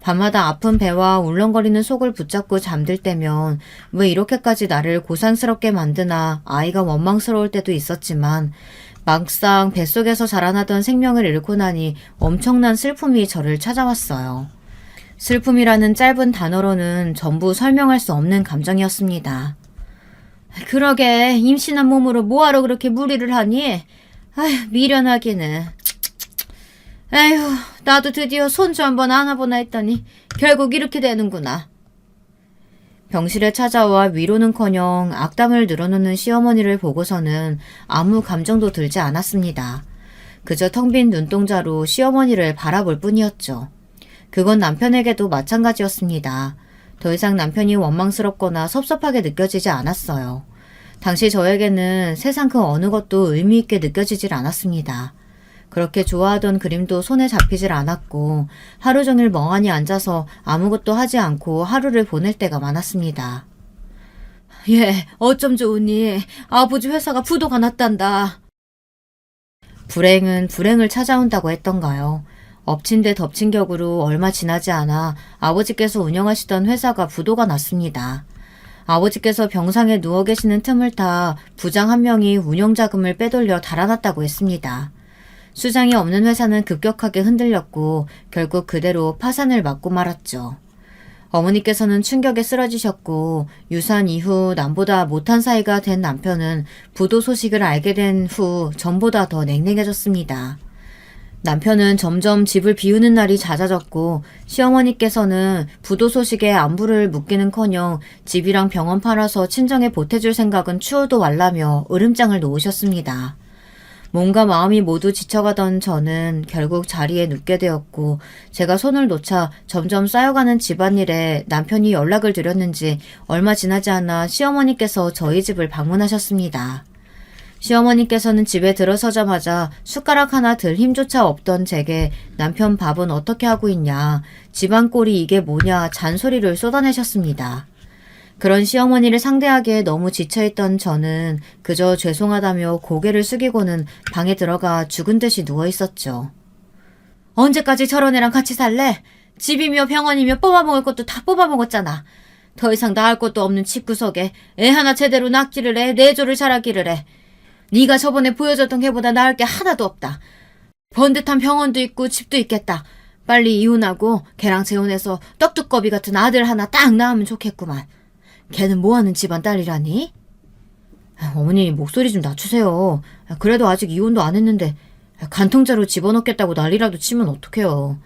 밤마다 아픈 배와 울렁거리는 속을 붙잡고 잠들 때면 왜 이렇게까지 나를 고산스럽게 만드나 아이가 원망스러울 때도 있었지만 막상 뱃속에서 자라나던 생명을 잃고 나니 엄청난 슬픔이 저를 찾아왔어요. 슬픔이라는 짧은 단어로는 전부 설명할 수 없는 감정이었습니다. 그러게 임신한 몸으로 뭐하러 그렇게 무리를 하니? 아휴 미련하기는. 에휴 나도 드디어 손주 한번 안아보나 했더니 결국 이렇게 되는구나. 병실에 찾아와 위로는커녕 악담을 늘어놓는 시어머니를 보고서는 아무 감정도 들지 않았습니다. 그저 텅 빈 눈동자로 시어머니를 바라볼 뿐이었죠. 그건 남편에게도 마찬가지였습니다. 더 이상 남편이 원망스럽거나 섭섭하게 느껴지지 않았어요. 당시 저에게는 세상 그 어느 것도 의미 있게 느껴지질 않았습니다. 그렇게 좋아하던 그림도 손에 잡히질 않았고 하루 종일 멍하니 앉아서 아무것도 하지 않고 하루를 보낼 때가 많았습니다. 예, 어쩜 좋으니 아버지 회사가 부도가 났단다. 불행은 불행을 찾아온다고 했던가요. 엎친 데 덮친 격으로 얼마 지나지 않아 아버지께서 운영하시던 회사가 부도가 났습니다. 아버지께서 병상에 누워 계시는 틈을 타 부장 한 명이 운영자금을 빼돌려 달아났다고 했습니다. 수장이 없는 회사는 급격하게 흔들렸고 결국 그대로 파산을 맞고 말았죠. 어머니께서는 충격에 쓰러지셨고 유산 이후 남보다 못한 사이가 된 남편은 부도 소식을 알게 된 후 전보다 더 냉랭해졌습니다. 남편은 점점 집을 비우는 날이 잦아졌고 시어머니께서는 부도 소식에 안부를 묻기는커녕 집이랑 병원 팔아서 친정에 보태줄 생각은 추호도 말라며 으름장을 놓으셨습니다. 몸과 마음이 모두 지쳐가던 저는 결국 자리에 눕게 되었고 제가 손을 놓자 점점 쌓여가는 집안일에 남편이 연락을 드렸는지 얼마 지나지 않아 시어머니께서 저희 집을 방문하셨습니다. 시어머니께서는 집에 들어서자마자 숟가락 하나 들 힘조차 없던 제게 남편 밥은 어떻게 하고 있냐, 집안 꼴이 이게 뭐냐 잔소리를 쏟아내셨습니다. 그런 시어머니를 상대하기에 너무 지쳐있던 저는 그저 죄송하다며 고개를 숙이고는 방에 들어가 죽은 듯이 누워있었죠. 언제까지 저런 애랑 같이 살래? 집이며 병원이며 뽑아먹을 것도 다 뽑아먹었잖아. 더 이상 나을 것도 없는 집구석에 애 하나 제대로 낳기를 해, 내조를 잘하기를 해. 네가 저번에 보여줬던 걔보다 나을 게 하나도 없다. 번듯한 병원도 있고 집도 있겠다. 빨리 이혼하고 걔랑 재혼해서 떡두꺼비 같은 아들 하나 딱 낳으면 좋겠구만. 걔는 뭐하는 집안 딸이라니? 어머니 목소리 좀 낮추세요. 그래도 아직 이혼도 안 했는데 간통죄로 집어넣겠다고 난리라도 치면 어떡해요.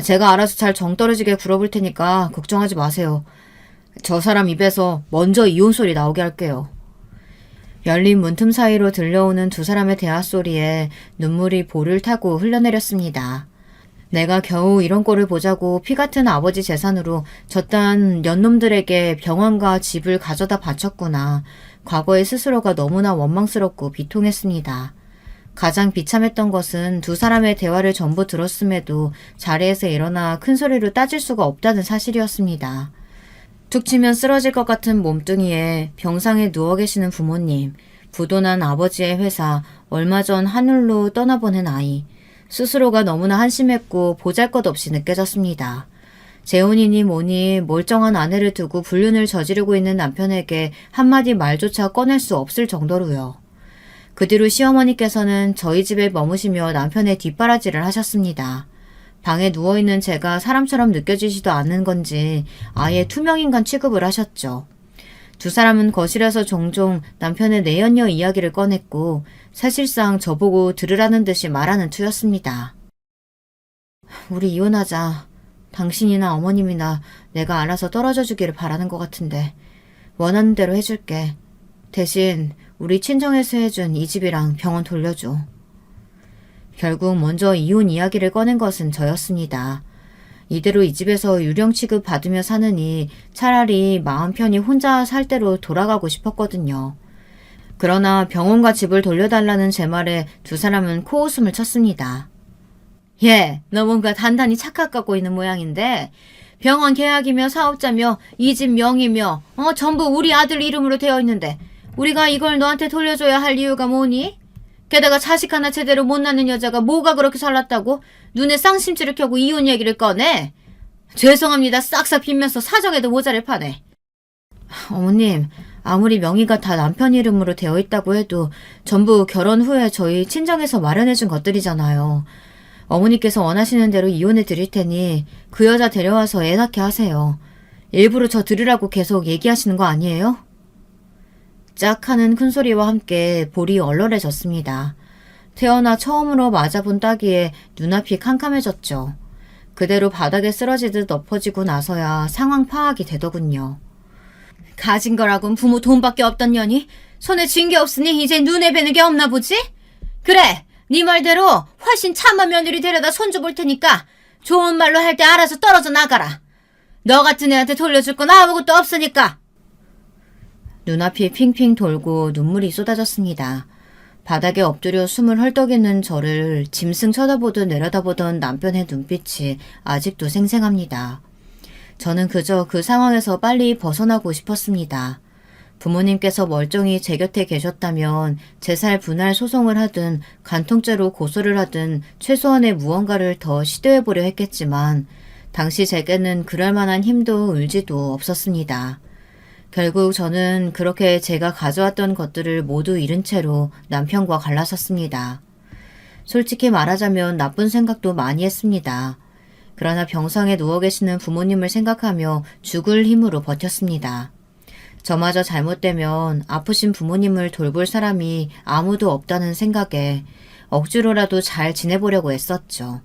제가 알아서 잘 정떨어지게 굴어볼 테니까 걱정하지 마세요. 저 사람 입에서 먼저 이혼 소리 나오게 할게요. 열린 문틈 사이로 들려오는 두 사람의 대화 소리에 눈물이 볼을 타고 흘러내렸습니다. 내가 겨우 이런 꼴을 보자고 피 같은 아버지 재산으로 저딴 연놈들에게 병원과 집을 가져다 바쳤구나. 과거의 스스로가 너무나 원망스럽고 비통했습니다. 가장 비참했던 것은 두 사람의 대화를 전부 들었음에도 자리에서 일어나 큰 소리로 따질 수가 없다는 사실이었습니다. 툭 치면 쓰러질 것 같은 몸뚱이에 병상에 누워 계시는 부모님, 부도난 아버지의 회사, 얼마 전 하늘로 떠나보낸 아이, 스스로가 너무나 한심했고 보잘것없이 느껴졌습니다. 재혼이니 뭐니 멀쩡한 아내를 두고 불륜을 저지르고 있는 남편에게 한마디 말조차 꺼낼 수 없을 정도로요. 그 뒤로 시어머니께서는 저희 집에 머무시며 남편의 뒷바라지를 하셨습니다. 방에 누워있는 제가 사람처럼 느껴지지도 않는 건지 아예 투명인간 취급을 하셨죠. 두 사람은 거실에서 종종 남편의 내연녀 이야기를 꺼냈고 사실상 저보고 들으라는 듯이 말하는 투였습니다. 우리 이혼하자. 당신이나 어머님이나 내가 알아서 떨어져 주기를 바라는 것 같은데 원하는 대로 해줄게. 대신 우리 친정에서 해준 이 집이랑 병원 돌려줘. 결국 먼저 이혼 이야기를 꺼낸 것은 저였습니다. 이대로 이 집에서 유령 취급 받으며 사느니 차라리 마음 편히 혼자 살 대로 돌아가고 싶었거든요. 그러나 병원과 집을 돌려달라는 제 말에 두 사람은 코웃음을 쳤습니다. 예, 너 뭔가 단단히 착각하고 있는 모양인데 병원 계약이며 사업자며 이 집 명의며 전부 우리 아들 이름으로 되어 있는데 우리가 이걸 너한테 돌려줘야 할 이유가 뭐니? 게다가 자식 하나 제대로 못 낳는 여자가 뭐가 그렇게 살랐다고 눈에 쌍심지를 켜고 이혼 얘기를 꺼내? 죄송합니다. 싹싹 빌면서 사정에도 모자를 파네. 어머님, 아무리 명의가 다 남편 이름으로 되어 있다고 해도 전부 결혼 후에 저희 친정에서 마련해준 것들이잖아요. 어머니께서 원하시는 대로 이혼해 드릴 테니 그 여자 데려와서 애 낳게 하세요. 일부러 저 들으라고 계속 얘기하시는 거 아니에요? 짝 하는 큰소리와 함께 볼이 얼얼해졌습니다. 태어나 처음으로 맞아본 따기에 눈앞이 캄캄해졌죠. 그대로 바닥에 쓰러지듯 엎어지고 나서야 상황 파악이 되더군요. 가진 거라곤 부모 돈밖에 없던 년이 손에 쥔 게 없으니 이제 눈에 뵈는 게 없나 보지? 그래, 네 말대로 훨씬 참한 며느리 데려다 손주 볼 테니까 좋은 말로 할 때 알아서 떨어져 나가라. 너 같은 애한테 돌려줄 건 아무것도 없으니까. 눈앞이 핑핑 돌고 눈물이 쏟아졌습니다. 바닥에 엎드려 숨을 헐떡이는 저를 짐승 쳐다보듯 내려다보던 남편의 눈빛이 아직도 생생합니다. 저는 그저 그 상황에서 빨리 벗어나고 싶었습니다. 부모님께서 멀쩡히 제 곁에 계셨다면 재살 분할 소송을 하든 간통죄로 고소를 하든 최소한의 무언가를 더 시도해보려 했겠지만 당시 제게는 그럴 만한 힘도 의지도 없었습니다. 결국 저는 그렇게 제가 가져왔던 것들을 모두 잃은 채로 남편과 갈라섰습니다. 솔직히 말하자면 나쁜 생각도 많이 했습니다. 그러나 병상에 누워 계시는 부모님을 생각하며 죽을 힘으로 버텼습니다. 저마저 잘못되면 아프신 부모님을 돌볼 사람이 아무도 없다는 생각에 억지로라도 잘 지내보려고 애썼죠.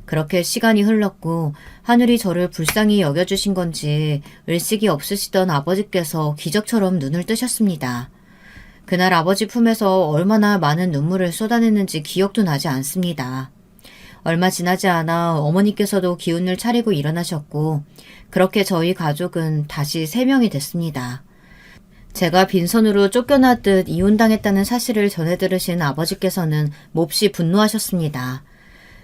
그렇게 시간이 흘렀고 하늘이 저를 불쌍히 여겨주신 건지 의식이 없으시던 아버지께서 기적처럼 눈을 뜨셨습니다. 그날 아버지 품에서 얼마나 많은 눈물을 쏟아냈는지 기억도 나지 않습니다. 얼마 지나지 않아 어머니께서도 기운을 차리고 일어나셨고 그렇게 저희 가족은 다시 3명이 됐습니다. 제가 빈손으로 쫓겨나듯 이혼당했다는 사실을 전해 들으신 아버지께서는 몹시 분노하셨습니다.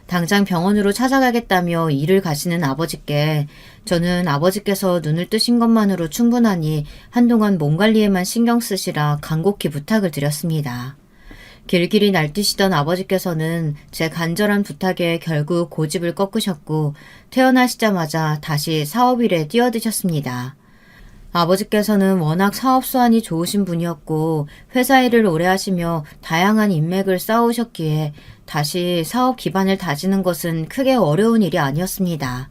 당장 병원으로 찾아가겠다며 일을 가시는 아버지께 저는 아버지께서 눈을 뜨신 것만으로 충분하니 한동안 몸 관리에만 신경 쓰시라 간곡히 부탁을 드렸습니다. 길길이 날뛰시던 아버지께서는 제 간절한 부탁에 결국 고집을 꺾으셨고 태어나시자마자 다시 사업일에 뛰어드셨습니다. 아버지께서는 워낙 사업 수완이 좋으신 분이었고 회사 일을 오래 하시며 다양한 인맥을 쌓으셨기에 다시 사업 기반을 다지는 것은 크게 어려운 일이 아니었습니다.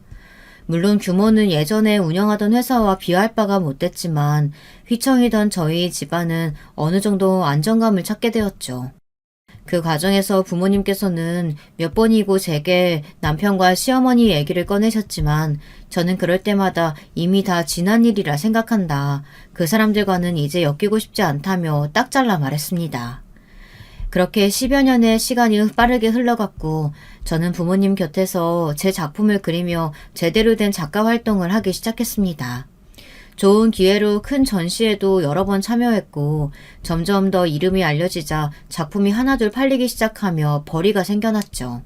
물론 규모는 예전에 운영하던 회사와 비할 바가 못됐지만 휘청이던 저희 집안은 어느 정도 안정감을 찾게 되었죠. 그 과정에서 부모님께서는 몇 번이고 제게 남편과 시어머니 얘기를 꺼내셨지만 저는 그럴 때마다 이미 다 지난 일이라 생각한다. 그 사람들과는 이제 엮이고 싶지 않다며 딱 잘라 말했습니다. 그렇게 10여 년의 시간이 빠르게 흘러갔고 저는 부모님 곁에서 제 작품을 그리며 제대로 된 작가 활동을 하기 시작했습니다. 좋은 기회로 큰 전시회도 여러 번 참여했고 점점 더 이름이 알려지자 작품이 하나둘 팔리기 시작하며 벌이가 생겨났죠.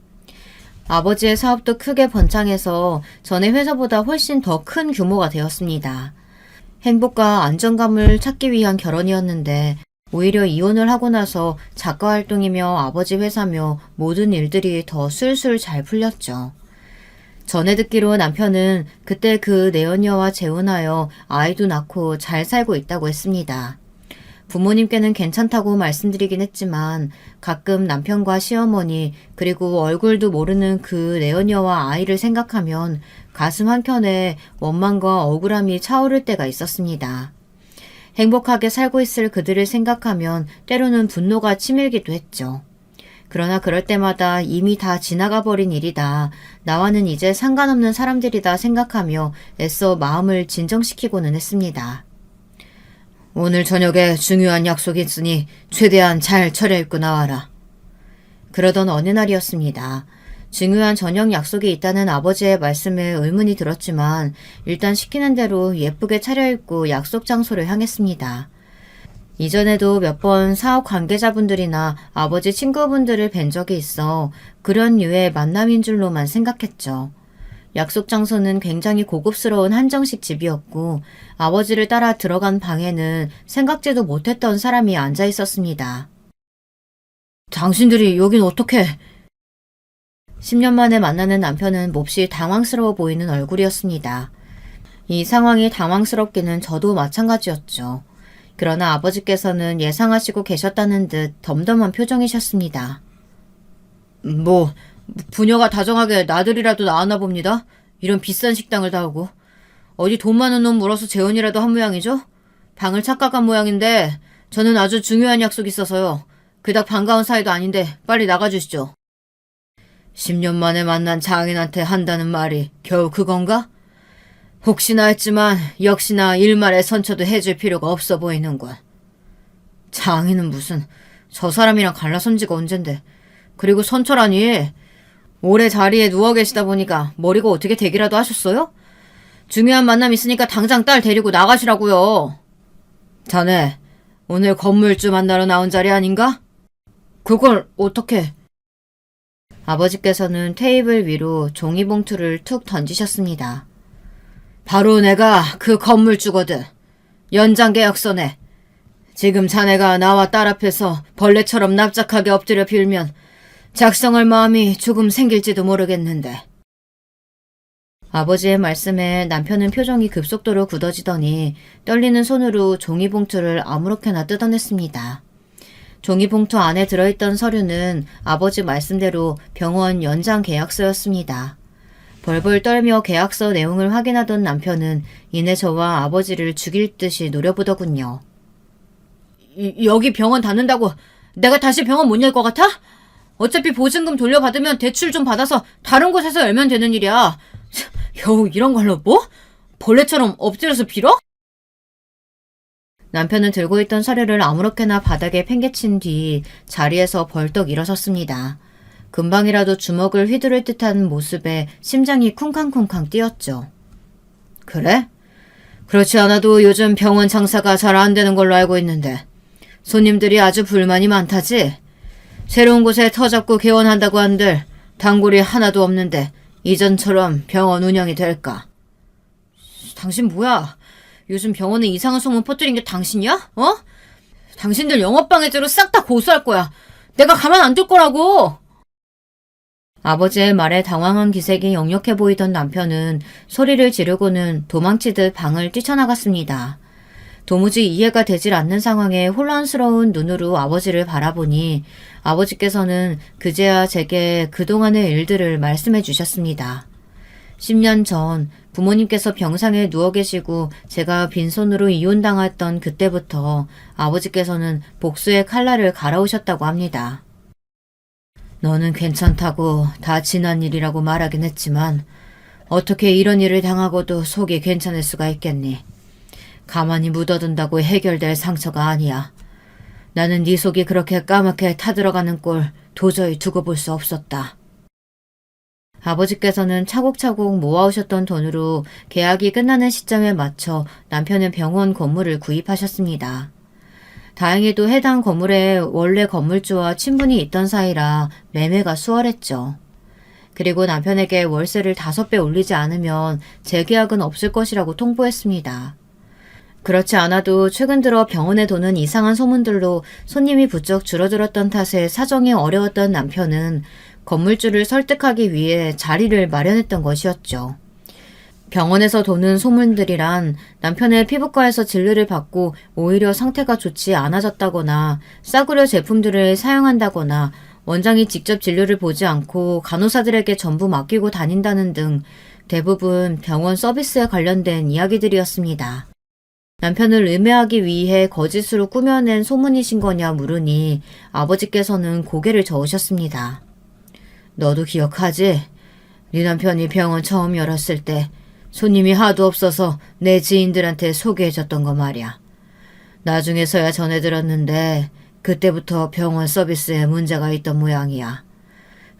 아버지의 사업도 크게 번창해서 전에 회사보다 훨씬 더 큰 규모가 되었습니다. 행복과 안정감을 찾기 위한 결혼이었는데 오히려 이혼을 하고 나서 작가 활동이며 아버지 회사며 모든 일들이 더 술술 잘 풀렸죠. 전해 듣기로 남편은 그때 그 내연녀와 재혼하여 아이도 낳고 잘 살고 있다고 했습니다. 부모님께는 괜찮다고 말씀드리긴 했지만 가끔 남편과 시어머니 그리고 얼굴도 모르는 그 내연녀와 아이를 생각하면 가슴 한켠에 원망과 억울함이 차오를 때가 있었습니다. 행복하게 살고 있을 그들을 생각하면 때로는 분노가 치밀기도 했죠. 그러나 그럴 때마다 이미 다 지나가 버린 일이다. 나와는 이제 상관없는 사람들이다 생각하며 애써 마음을 진정시키고는 했습니다. 오늘 저녁에 중요한 약속이 있으니 최대한 잘 차려입고 나와라. 그러던 어느 날이었습니다. 중요한 저녁 약속이 있다는 아버지의 말씀에 의문이 들었지만 일단 시키는 대로 예쁘게 차려입고 약속 장소를 향했습니다. 이전에도 몇 번 사업 관계자분들이나 아버지 친구분들을 뵌 적이 있어 그런 류의 만남인 줄로만 생각했죠. 약속 장소는 굉장히 고급스러운 한정식 집이었고 아버지를 따라 들어간 방에는 생각지도 못했던 사람이 앉아 있었습니다. 당신들이 여긴 어떻게? 10년 만에 만나는 남편은 몹시 당황스러워 보이는 얼굴이었습니다. 이 상황이 당황스럽기는 저도 마찬가지였죠. 그러나 아버지께서는 예상하시고 계셨다는 듯 덤덤한 표정이셨습니다. 부녀가 다정하게 나들이라도 나왔나 봅니다. 이런 비싼 식당을 다 오고. 어디 돈 많은 놈 물어서 재혼이라도 한 모양이죠? 방을 착각한 모양인데 저는 아주 중요한 약속이 있어서요. 그닥 반가운 사이도 아닌데 빨리 나가주시죠. 10년 만에 만난 장인한테 한다는 말이 겨우 그건가? 혹시나 했지만 역시나 일말의 선처도 해줄 필요가 없어 보이는군. 장인은 무슨 저 사람이랑 갈라선 지가 언젠데. 그리고 선처라니 오래 자리에 누워 계시다 보니까 머리가 어떻게 되기라도 하셨어요? 중요한 만남 있으니까 당장 딸 데리고 나가시라고요. 자네 오늘 건물주 만나러 나온 자리 아닌가? 그걸 어떻게... 아버지께서는 테이블 위로 종이봉투를 툭 던지셨습니다. 바로 내가 그 건물주거든. 연장계약서네. 지금 자네가 나와 딸 앞에서 벌레처럼 납작하게 엎드려 빌면 작성할 마음이 조금 생길지도 모르겠는데. 아버지의 말씀에 남편은 표정이 급속도로 굳어지더니 떨리는 손으로 종이봉투를 아무렇게나 뜯어냈습니다. 종이봉투 안에 들어있던 서류는 아버지 말씀대로 병원 연장 계약서였습니다. 벌벌 떨며 계약서 내용을 확인하던 남편은 이내 저와 아버지를 죽일 듯이 노려보더군요. 여기 병원 닫는다고 내가 다시 병원 못 열 것 같아? 어차피 보증금 돌려받으면 대출 좀 받아서 다른 곳에서 열면 되는 일이야. 겨우 이런 걸로 뭐? 벌레처럼 엎드려서 빌어? 남편은 들고 있던 서류를 아무렇게나 바닥에 팽개친 뒤 자리에서 벌떡 일어섰습니다. 금방이라도 주먹을 휘두를 듯한 모습에 심장이 쿵쾅쿵쾅 뛰었죠. 그래? 그렇지 않아도 요즘 병원 장사가 잘 안 되는 걸로 알고 있는데 손님들이 아주 불만이 많다지? 새로운 곳에 터 잡고 개원한다고 한들 단골이 하나도 없는데 이전처럼 병원 운영이 될까? 당신 뭐야? 요즘 병원에 이상한 소문 퍼뜨린 게 당신이야? 어? 당신들 영업방해죄로 싹 다 고소할 거야. 내가 가만 안 둘 거라고! 아버지의 말에 당황한 기색이 역력해 보이던 남편은 소리를 지르고는 도망치듯 방을 뛰쳐나갔습니다. 도무지 이해가 되질 않는 상황에 혼란스러운 눈으로 아버지를 바라보니 아버지께서는 그제야 제게 그동안의 일들을 말씀해 주셨습니다. 10년 전 부모님께서 병상에 누워 계시고 제가 빈손으로 이혼당했던 그때부터 아버지께서는 복수의 칼날을 갈아오셨다고 합니다. 너는 괜찮다고 다 지난 일이라고 말하긴 했지만 어떻게 이런 일을 당하고도 속이 괜찮을 수가 있겠니? 가만히 묻어둔다고 해결될 상처가 아니야. 나는 네 속이 그렇게 까맣게 타들어가는 꼴 도저히 두고 볼 수 없었다. 아버지께서는 차곡차곡 모아오셨던 돈으로 계약이 끝나는 시점에 맞춰 남편의 병원 건물을 구입하셨습니다. 다행히도 해당 건물에 원래 건물주와 친분이 있던 사이라 매매가 수월했죠. 그리고 남편에게 월세를 5배 올리지 않으면 재계약은 없을 것이라고 통보했습니다. 그렇지 않아도 최근 들어 병원에 도는 이상한 소문들로 손님이 부쩍 줄어들었던 탓에 사정이 어려웠던 남편은 건물주를 설득하기 위해 자리를 마련했던 것이었죠. 병원에서 도는 소문들이란 남편의 피부과에서 진료를 받고 오히려 상태가 좋지 않아졌다거나 싸구려 제품들을 사용한다거나 원장이 직접 진료를 보지 않고 간호사들에게 전부 맡기고 다닌다는 등 대부분 병원 서비스에 관련된 이야기들이었습니다. 남편을 음해하기 위해 거짓으로 꾸며낸 소문이신 거냐 물으니 아버지께서는 고개를 저으셨습니다. 너도 기억하지? 네 남편이 병원 처음 열었을 때 손님이 하도 없어서 내 지인들한테 소개해줬던 거 말이야. 나중에서야 전해 들었는데 그때부터 병원 서비스에 문제가 있던 모양이야.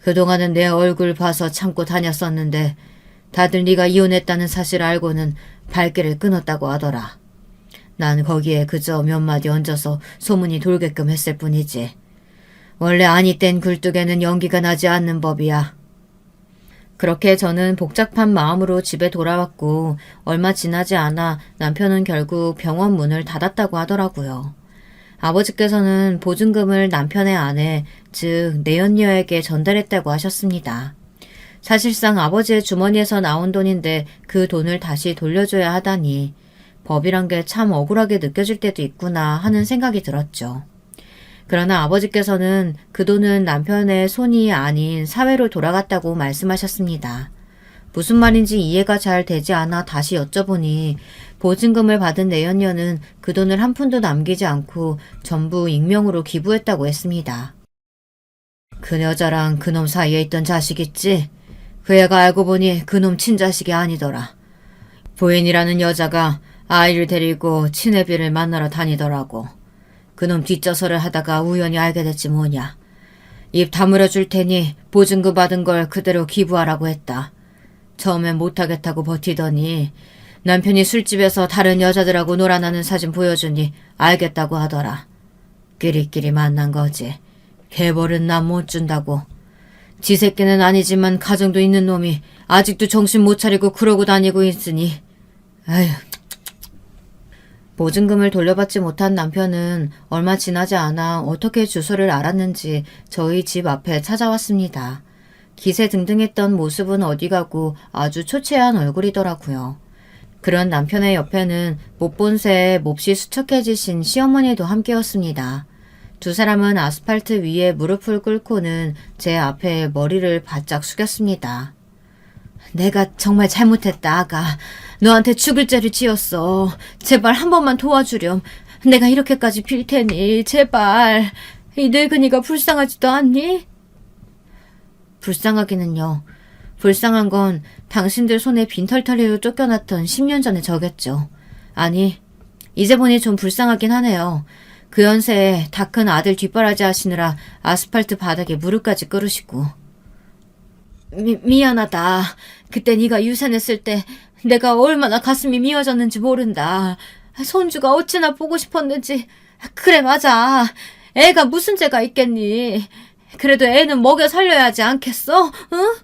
그동안은 내 얼굴 봐서 참고 다녔었는데 다들 네가 이혼했다는 사실 알고는 발길을 끊었다고 하더라. 난 거기에 그저 몇 마디 얹어서 소문이 돌게끔 했을 뿐이지. 원래 아니 땐 굴뚝에는 연기가 나지 않는 법이야. 그렇게 저는 복잡한 마음으로 집에 돌아왔고 얼마 지나지 않아 남편은 결국 병원 문을 닫았다고 하더라고요. 아버지께서는 보증금을 남편의 아내, 즉 내연녀에게 전달했다고 하셨습니다. 사실상 아버지의 주머니에서 나온 돈인데 그 돈을 다시 돌려줘야 하다니 법이란 게 참 억울하게 느껴질 때도 있구나 하는 생각이 들었죠. 그러나 아버지께서는 그 돈은 남편의 손이 아닌 사회로 돌아갔다고 말씀하셨습니다. 무슨 말인지 이해가 잘 되지 않아 다시 여쭤보니 보증금을 받은 내연녀는 그 돈을 한 푼도 남기지 않고 전부 익명으로 기부했다고 했습니다. 그 여자랑 그놈 사이에 있던 자식 있지? 그 애가 알고 보니 그놈 친자식이 아니더라. 부인이라는 여자가 아이를 데리고 친애비를 만나러 다니더라고. 그놈 뒷좌설을 하다가 우연히 알게 됐지 뭐냐. 입 다물어 줄 테니 보증금 받은 걸 그대로 기부하라고 했다. 처음엔 못하겠다고 버티더니 남편이 술집에서 다른 여자들하고 놀아나는 사진 보여주니 알겠다고 하더라. 끼리끼리 만난 거지. 개벌은 난 못 준다고. 지 새끼는 아니지만 가정도 있는 놈이 아직도 정신 못 차리고 그러고 다니고 있으니 아휴. 보증금을 돌려받지 못한 남편은 얼마 지나지 않아 어떻게 주소를 알았는지 저희 집 앞에 찾아왔습니다. 기세등등했던 모습은 어디 가고 아주 초췌한 얼굴이더라고요. 그런 남편의 옆에는 못 본 새에 몹시 수척해지신 시어머니도 함께였습니다. 두 사람은 아스팔트 위에 무릎을 꿇고는 제 앞에 머리를 바짝 숙였습니다. 내가 정말 잘못했다, 아가. 너한테 죽을 죄를 지었어. 제발 한 번만 도와주렴. 내가 이렇게까지 빌 테니 제발. 이 늙은이가 불쌍하지도 않니? 불쌍하기는요. 불쌍한 건 당신들 손에 빈털터리로 쫓겨났던 10년 전의 저겠죠. 아니, 이제 보니 좀 불쌍하긴 하네요. 그 연세에 다 큰 아들 뒷바라지 하시느라 아스팔트 바닥에 무릎까지 꿇으시고. 미안하다. 그때 네가 유산했을 때 내가 얼마나 가슴이 미어졌는지 모른다. 손주가 어찌나 보고 싶었는지. 그래, 맞아. 애가 무슨 죄가 있겠니. 그래도 애는 먹여 살려야 하지 않겠어? 응?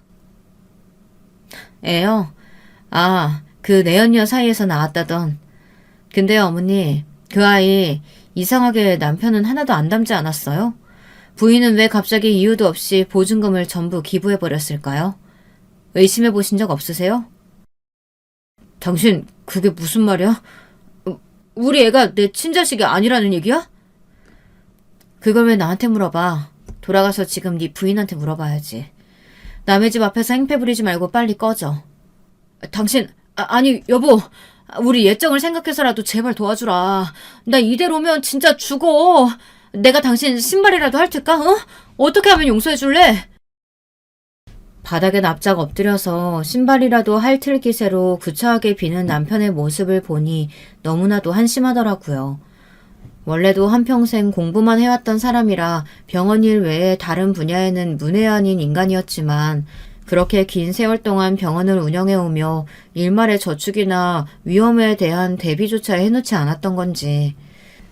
애요? 아, 그 내연녀 사이에서 나왔다던. 근데요, 어머니, 그 아이 이상하게 남편은 하나도 안 닮지 않았어요? 부인은 왜 갑자기 이유도 없이 보증금을 전부 기부해버렸을까요? 의심해 보신 적 없으세요? 당신 그게 무슨 말이야? 우리 애가 내 친자식이 아니라는 얘기야? 그걸 왜 나한테 물어봐? 돌아가서 지금 네 부인한테 물어봐야지. 남의 집 앞에서 행패 부리지 말고 빨리 꺼져. 당신, 아니 여보, 우리 예정을 생각해서라도 제발 도와주라. 나 이대로면 진짜 죽어. 내가 당신 신발이라도 할 테까? 어? 어떻게 하면 용서해줄래? 바닥에 납작 엎드려서 신발이라도 핥을 기세로 구차하게 비는 남편의 모습을 보니 너무나도 한심하더라고요. 원래도 한평생 공부만 해왔던 사람이라 병원 일 외에 다른 분야에는 문외한인 인간이었지만 그렇게 긴 세월 동안 병원을 운영해오며 일말의 저축이나 위험에 대한 대비조차 해놓지 않았던 건지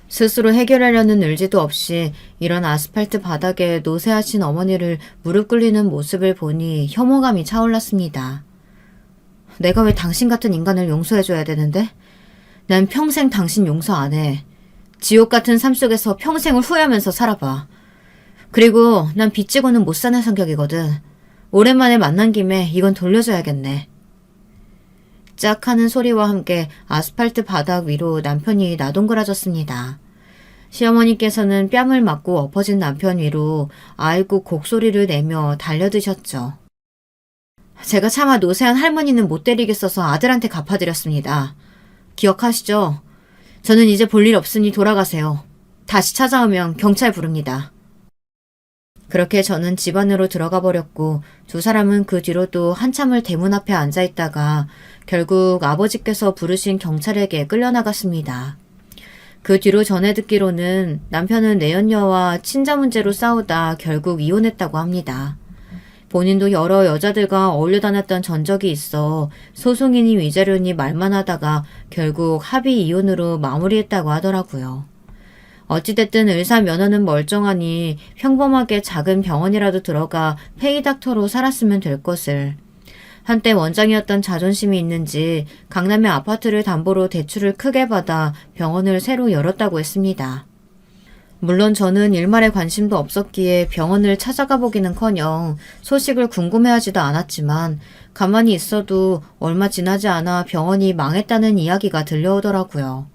스스로 해결하려는 의지도 없이 이런 아스팔트 바닥에 노쇠하신 어머니를 무릎 꿇리는 모습을 보니 혐오감이 차올랐습니다. 내가 왜 당신 같은 인간을 용서해줘야 되는데? 난 평생 당신 용서 안 해. 지옥 같은 삶 속에서 평생을 후회하면서 살아봐. 그리고 난 빚지고는 못 사는 성격이거든. 오랜만에 만난 김에 이건 돌려줘야겠네. 짝 하는 소리와 함께 아스팔트 바닥 위로 남편이 나동그라졌습니다. 시어머니께서는 뺨을 맞고 엎어진 남편 위로 아이고 곡소리를 내며 달려드셨죠. 제가 차마 노쇠한 할머니는 못 때리겠어서 아들한테 갚아드렸습니다. 기억하시죠? 저는 이제 볼 일 없으니 돌아가세요. 다시 찾아오면 경찰 부릅니다. 그렇게 저는 집 안으로 들어가 버렸고 두 사람은 그 뒤로도 한참을 대문 앞에 앉아있다가 결국 아버지께서 부르신 경찰에게 끌려나갔습니다. 그 뒤로 전해 듣기로는 남편은 내연녀와 친자 문제로 싸우다 결국 이혼했다고 합니다. 본인도 여러 여자들과 어울려 다녔던 전적이 있어 소송이니 위자료니 말만 하다가 결국 합의 이혼으로 마무리했다고 하더라고요. 어찌됐든 의사 면허는 멀쩡하니 평범하게 작은 병원이라도 들어가 페이닥터로 살았으면 될 것을. 한때 원장이었던 자존심이 있는지 강남의 아파트를 담보로 대출을 크게 받아 병원을 새로 열었다고 했습니다. 물론 저는 일말에 관심도 없었기에 병원을 찾아가 보기는커녕 소식을 궁금해하지도 않았지만 가만히 있어도 얼마 지나지 않아 병원이 망했다는 이야기가 들려오더라고요.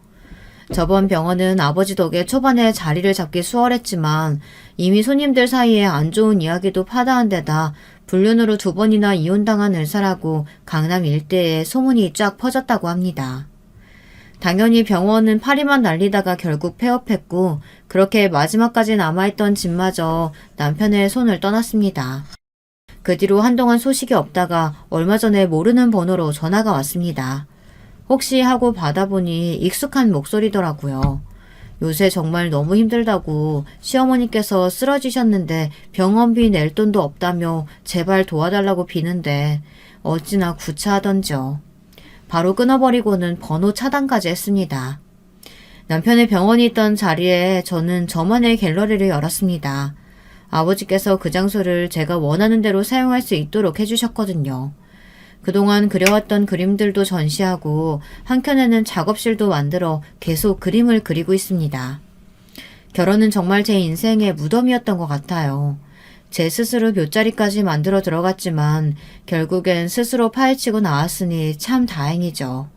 저번 병원은 아버지 덕에 초반에 자리를 잡기 수월했지만 이미 손님들 사이에 안 좋은 이야기도 파다한 데다 불륜으로 2번이나 이혼당한 의사라고 강남 일대에 소문이 쫙 퍼졌다고 합니다. 당연히 병원은 파리만 날리다가 결국 폐업했고 그렇게 마지막까지 남아있던 집마저 남편의 손을 떠났습니다. 그 뒤로 한동안 소식이 없다가 얼마 전에 모르는 번호로 전화가 왔습니다. 혹시 하고 받아보니 익숙한 목소리더라고요. 요새 정말 너무 힘들다고 시어머니께서 쓰러지셨는데 병원비 낼 돈도 없다며 제발 도와달라고 비는데 어찌나 구차하던지요. 바로 끊어버리고는 번호 차단까지 했습니다. 남편의 병원이 있던 자리에 저는 저만의 갤러리를 열었습니다. 아버지께서 그 장소를 제가 원하는 대로 사용할 수 있도록 해주셨거든요. 그동안 그려왔던 그림들도 전시하고 한켠에는 작업실도 만들어 계속 그림을 그리고 있습니다. 결혼은 정말 제 인생의 무덤이었던 것 같아요. 제 스스로 묫자리까지 만들어 들어갔지만 결국엔 스스로 파헤치고 나왔으니 참 다행이죠.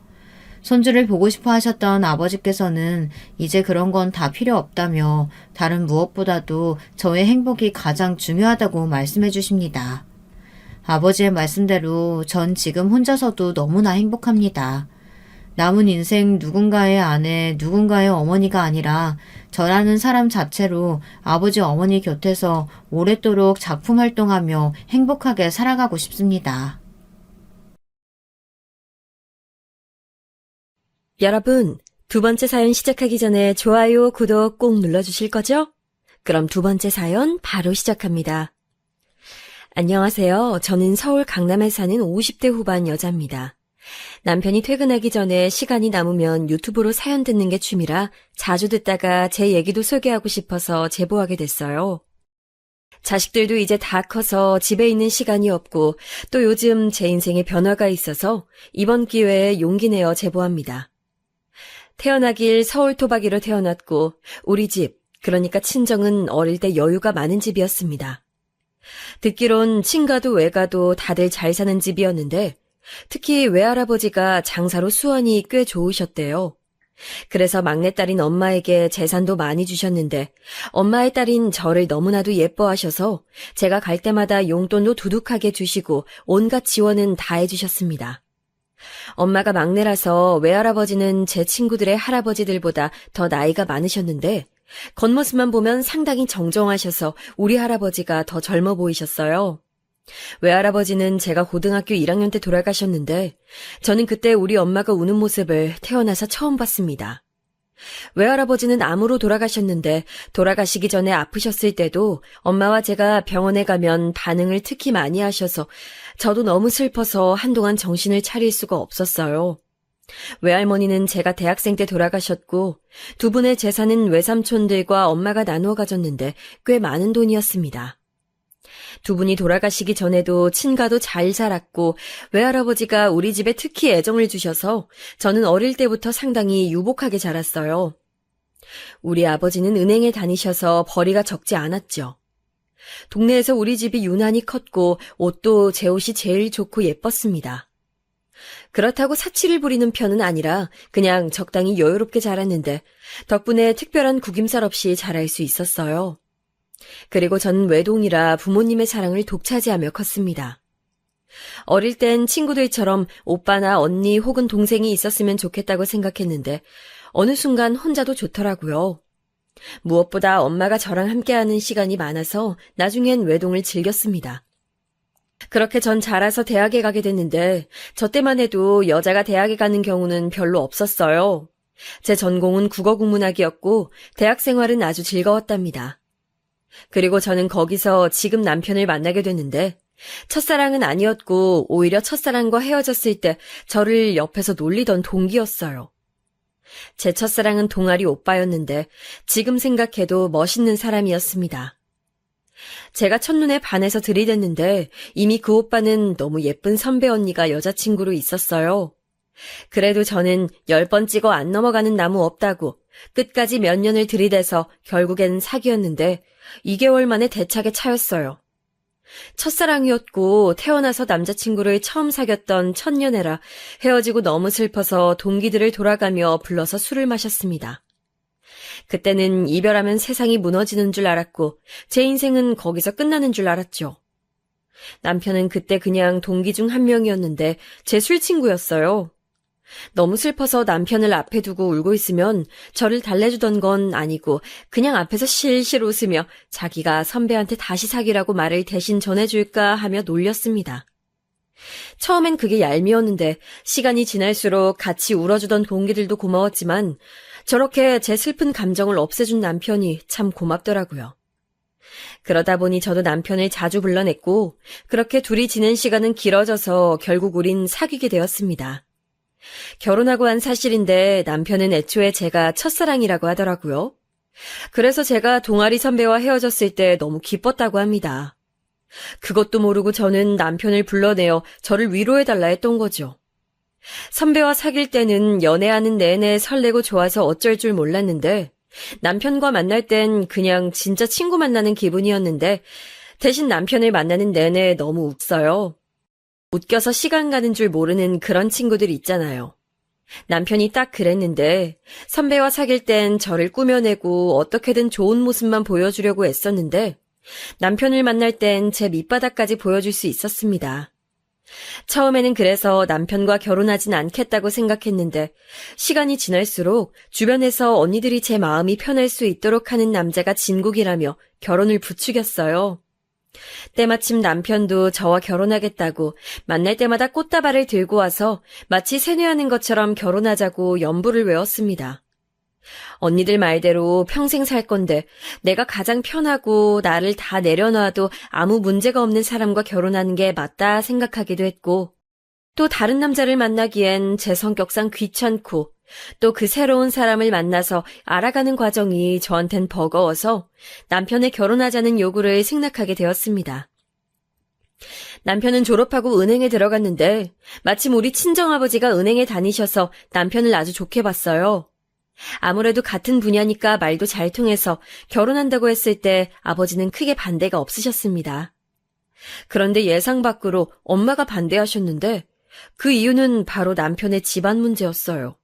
손주를 보고 싶어 하셨던 아버지께서는 이제 그런 건 다 필요 없다며 다른 무엇보다도 저의 행복이 가장 중요하다고 말씀해 주십니다. 아버지의 말씀대로 전 지금 혼자서도 너무나 행복합니다. 남은 인생 누군가의 아내, 누군가의 어머니가 아니라 저라는 사람 자체로 아버지 어머니 곁에서 오랫도록 작품 활동하며 행복하게 살아가고 싶습니다. 여러분, 두 번째 사연 시작하기 전에 좋아요, 구독 꼭 눌러주실 거죠? 그럼 두 번째 사연 바로 시작합니다. 안녕하세요. 저는 서울 강남에 사는 50대 후반 여자입니다. 남편이 퇴근하기 전에 시간이 남으면 유튜브로 사연 듣는 게 취미라 자주 듣다가 제 얘기도 소개하고 싶어서 제보하게 됐어요. 자식들도 이제 다 커서 집에 있는 시간이 없고 또 요즘 제 인생에 변화가 있어서 이번 기회에 용기 내어 제보합니다. 태어나길 서울 토박이로 태어났고 우리 집, 그러니까 친정은 어릴 때 여유가 많은 집이었습니다. 듣기론 친가도 외가도 다들 잘 사는 집이었는데 특히 외할아버지가 장사로 수완이 꽤 좋으셨대요. 그래서 막내딸인 엄마에게 재산도 많이 주셨는데 엄마의 딸인 저를 너무나도 예뻐하셔서 제가 갈 때마다 용돈도 두둑하게 주시고 온갖 지원은 다 해주셨습니다. 엄마가 막내라서 외할아버지는 제 친구들의 할아버지들보다 더 나이가 많으셨는데 겉모습만 보면 상당히 정정하셔서 우리 할아버지가 더 젊어 보이셨어요. 외할아버지는 제가 고등학교 1학년 때 돌아가셨는데 저는 그때 우리 엄마가 우는 모습을 태어나서 처음 봤습니다. 외할아버지는 암으로 돌아가셨는데 돌아가시기 전에 아프셨을 때도 엄마와 제가 병원에 가면 반응을 특히 많이 하셔서 저도 너무 슬퍼서 한동안 정신을 차릴 수가 없었어요. 외할머니는 제가 대학생 때 돌아가셨고 두 분의 재산은 외삼촌들과 엄마가 나누어 가졌는데 꽤 많은 돈이었습니다. 두 분이 돌아가시기 전에도 친가도 잘 살았고 외할아버지가 우리 집에 특히 애정을 주셔서 저는 어릴 때부터 상당히 유복하게 자랐어요. 우리 아버지는 은행에 다니셔서 벌이가 적지 않았죠. 동네에서 우리 집이 유난히 컸고 옷도 제 옷이 제일 좋고 예뻤습니다. 그렇다고 사치를 부리는 편은 아니라 그냥 적당히 여유롭게 자랐는데 덕분에 특별한 구김살 없이 자랄 수 있었어요. 그리고 전 외동이라 부모님의 사랑을 독차지하며 컸습니다. 어릴 땐 친구들처럼 오빠나 언니 혹은 동생이 있었으면 좋겠다고 생각했는데 어느 순간 혼자도 좋더라고요. 무엇보다 엄마가 저랑 함께하는 시간이 많아서 나중엔 외동을 즐겼습니다. 그렇게 전 자라서 대학에 가게 됐는데 저 때만 해도 여자가 대학에 가는 경우는 별로 없었어요. 제 전공은 국어국문학이었고 대학 생활은 아주 즐거웠답니다. 그리고 저는 거기서 지금 남편을 만나게 됐는데 첫사랑은 아니었고 오히려 첫사랑과 헤어졌을 때 저를 옆에서 놀리던 동기였어요. 제 첫사랑은 동아리 오빠였는데 지금 생각해도 멋있는 사람이었습니다. 제가 첫눈에 반해서 들이댔는데 이미 그 오빠는 너무 예쁜 선배 언니가 여자친구로 있었어요. 그래도 저는 10번 찍어 안 넘어가는 나무 없다고 끝까지 몇 년을 들이대서 결국엔 사귀었는데 2개월 만에 대차게 차였어요. 첫사랑이었고 태어나서 남자친구를 처음 사귀었던 첫연애라 헤어지고 너무 슬퍼서 동기들을 돌아가며 불러서 술을 마셨습니다. 그때는 이별하면 세상이 무너지는 줄 알았고 제 인생은 거기서 끝나는 줄 알았죠. 남편은 그때 그냥 동기 중 한 명이었는데 제 술친구였어요. 너무 슬퍼서 남편을 앞에 두고 울고 있으면 저를 달래주던 건 아니고 그냥 앞에서 실실 웃으며 자기가 선배한테 다시 사귀라고 말을 대신 전해줄까 하며 놀렸습니다. 처음엔 그게 얄미웠는데 시간이 지날수록 같이 울어주던 동기들도 고마웠지만 저렇게 제 슬픈 감정을 없애준 남편이 참 고맙더라고요. 그러다 보니 저도 남편을 자주 불러냈고 그렇게 둘이 지낸 시간은 길어져서 결국 우린 사귀게 되었습니다. 결혼하고 한 사실인데 남편은 애초에 제가 첫사랑이라고 하더라고요. 그래서 제가 동아리 선배와 헤어졌을 때 너무 기뻤다고 합니다. 그것도 모르고 저는 남편을 불러내어 저를 위로해달라 했던 거죠. 선배와 사귈 때는 연애하는 내내 설레고 좋아서 어쩔 줄 몰랐는데 남편과 만날 땐 그냥 진짜 친구 만나는 기분이었는데 대신 남편을 만나는 내내 너무 웃어요. 웃겨서 시간 가는 줄 모르는 그런 친구들 있잖아요. 남편이 딱 그랬는데 선배와 사귈 땐 저를 꾸며내고 어떻게든 좋은 모습만 보여주려고 애썼는데 남편을 만날 땐 제 밑바닥까지 보여줄 수 있었습니다. 처음에는 그래서 남편과 결혼하진 않겠다고 생각했는데 시간이 지날수록 주변에서 언니들이 제 마음이 편할 수 있도록 하는 남자가 진국이라며 결혼을 부추겼어요. 때마침 남편도 저와 결혼하겠다고 만날 때마다 꽃다발을 들고 와서 마치 세뇌하는 것처럼 결혼하자고 연부를 외웠습니다. 언니들 말대로 평생 살 건데 내가 가장 편하고 나를 다 내려놔도 아무 문제가 없는 사람과 결혼하는 게 맞다 생각하기도 했고 또 다른 남자를 만나기엔 제 성격상 귀찮고 또 그 새로운 사람을 만나서 알아가는 과정이 저한텐 버거워서 남편의 결혼하자는 요구를 승낙하게 되었습니다. 남편은 졸업하고 은행에 들어갔는데 마침 우리 친정아버지가 은행에 다니셔서 남편을 아주 좋게 봤어요. 아무래도 같은 분야니까 말도 잘 통해서 결혼한다고 했을 때 아버지는 크게 반대가 없으셨습니다. 그런데 예상 밖으로 엄마가 반대하셨는데 그 이유는 바로 남편의 집안 문제였어요.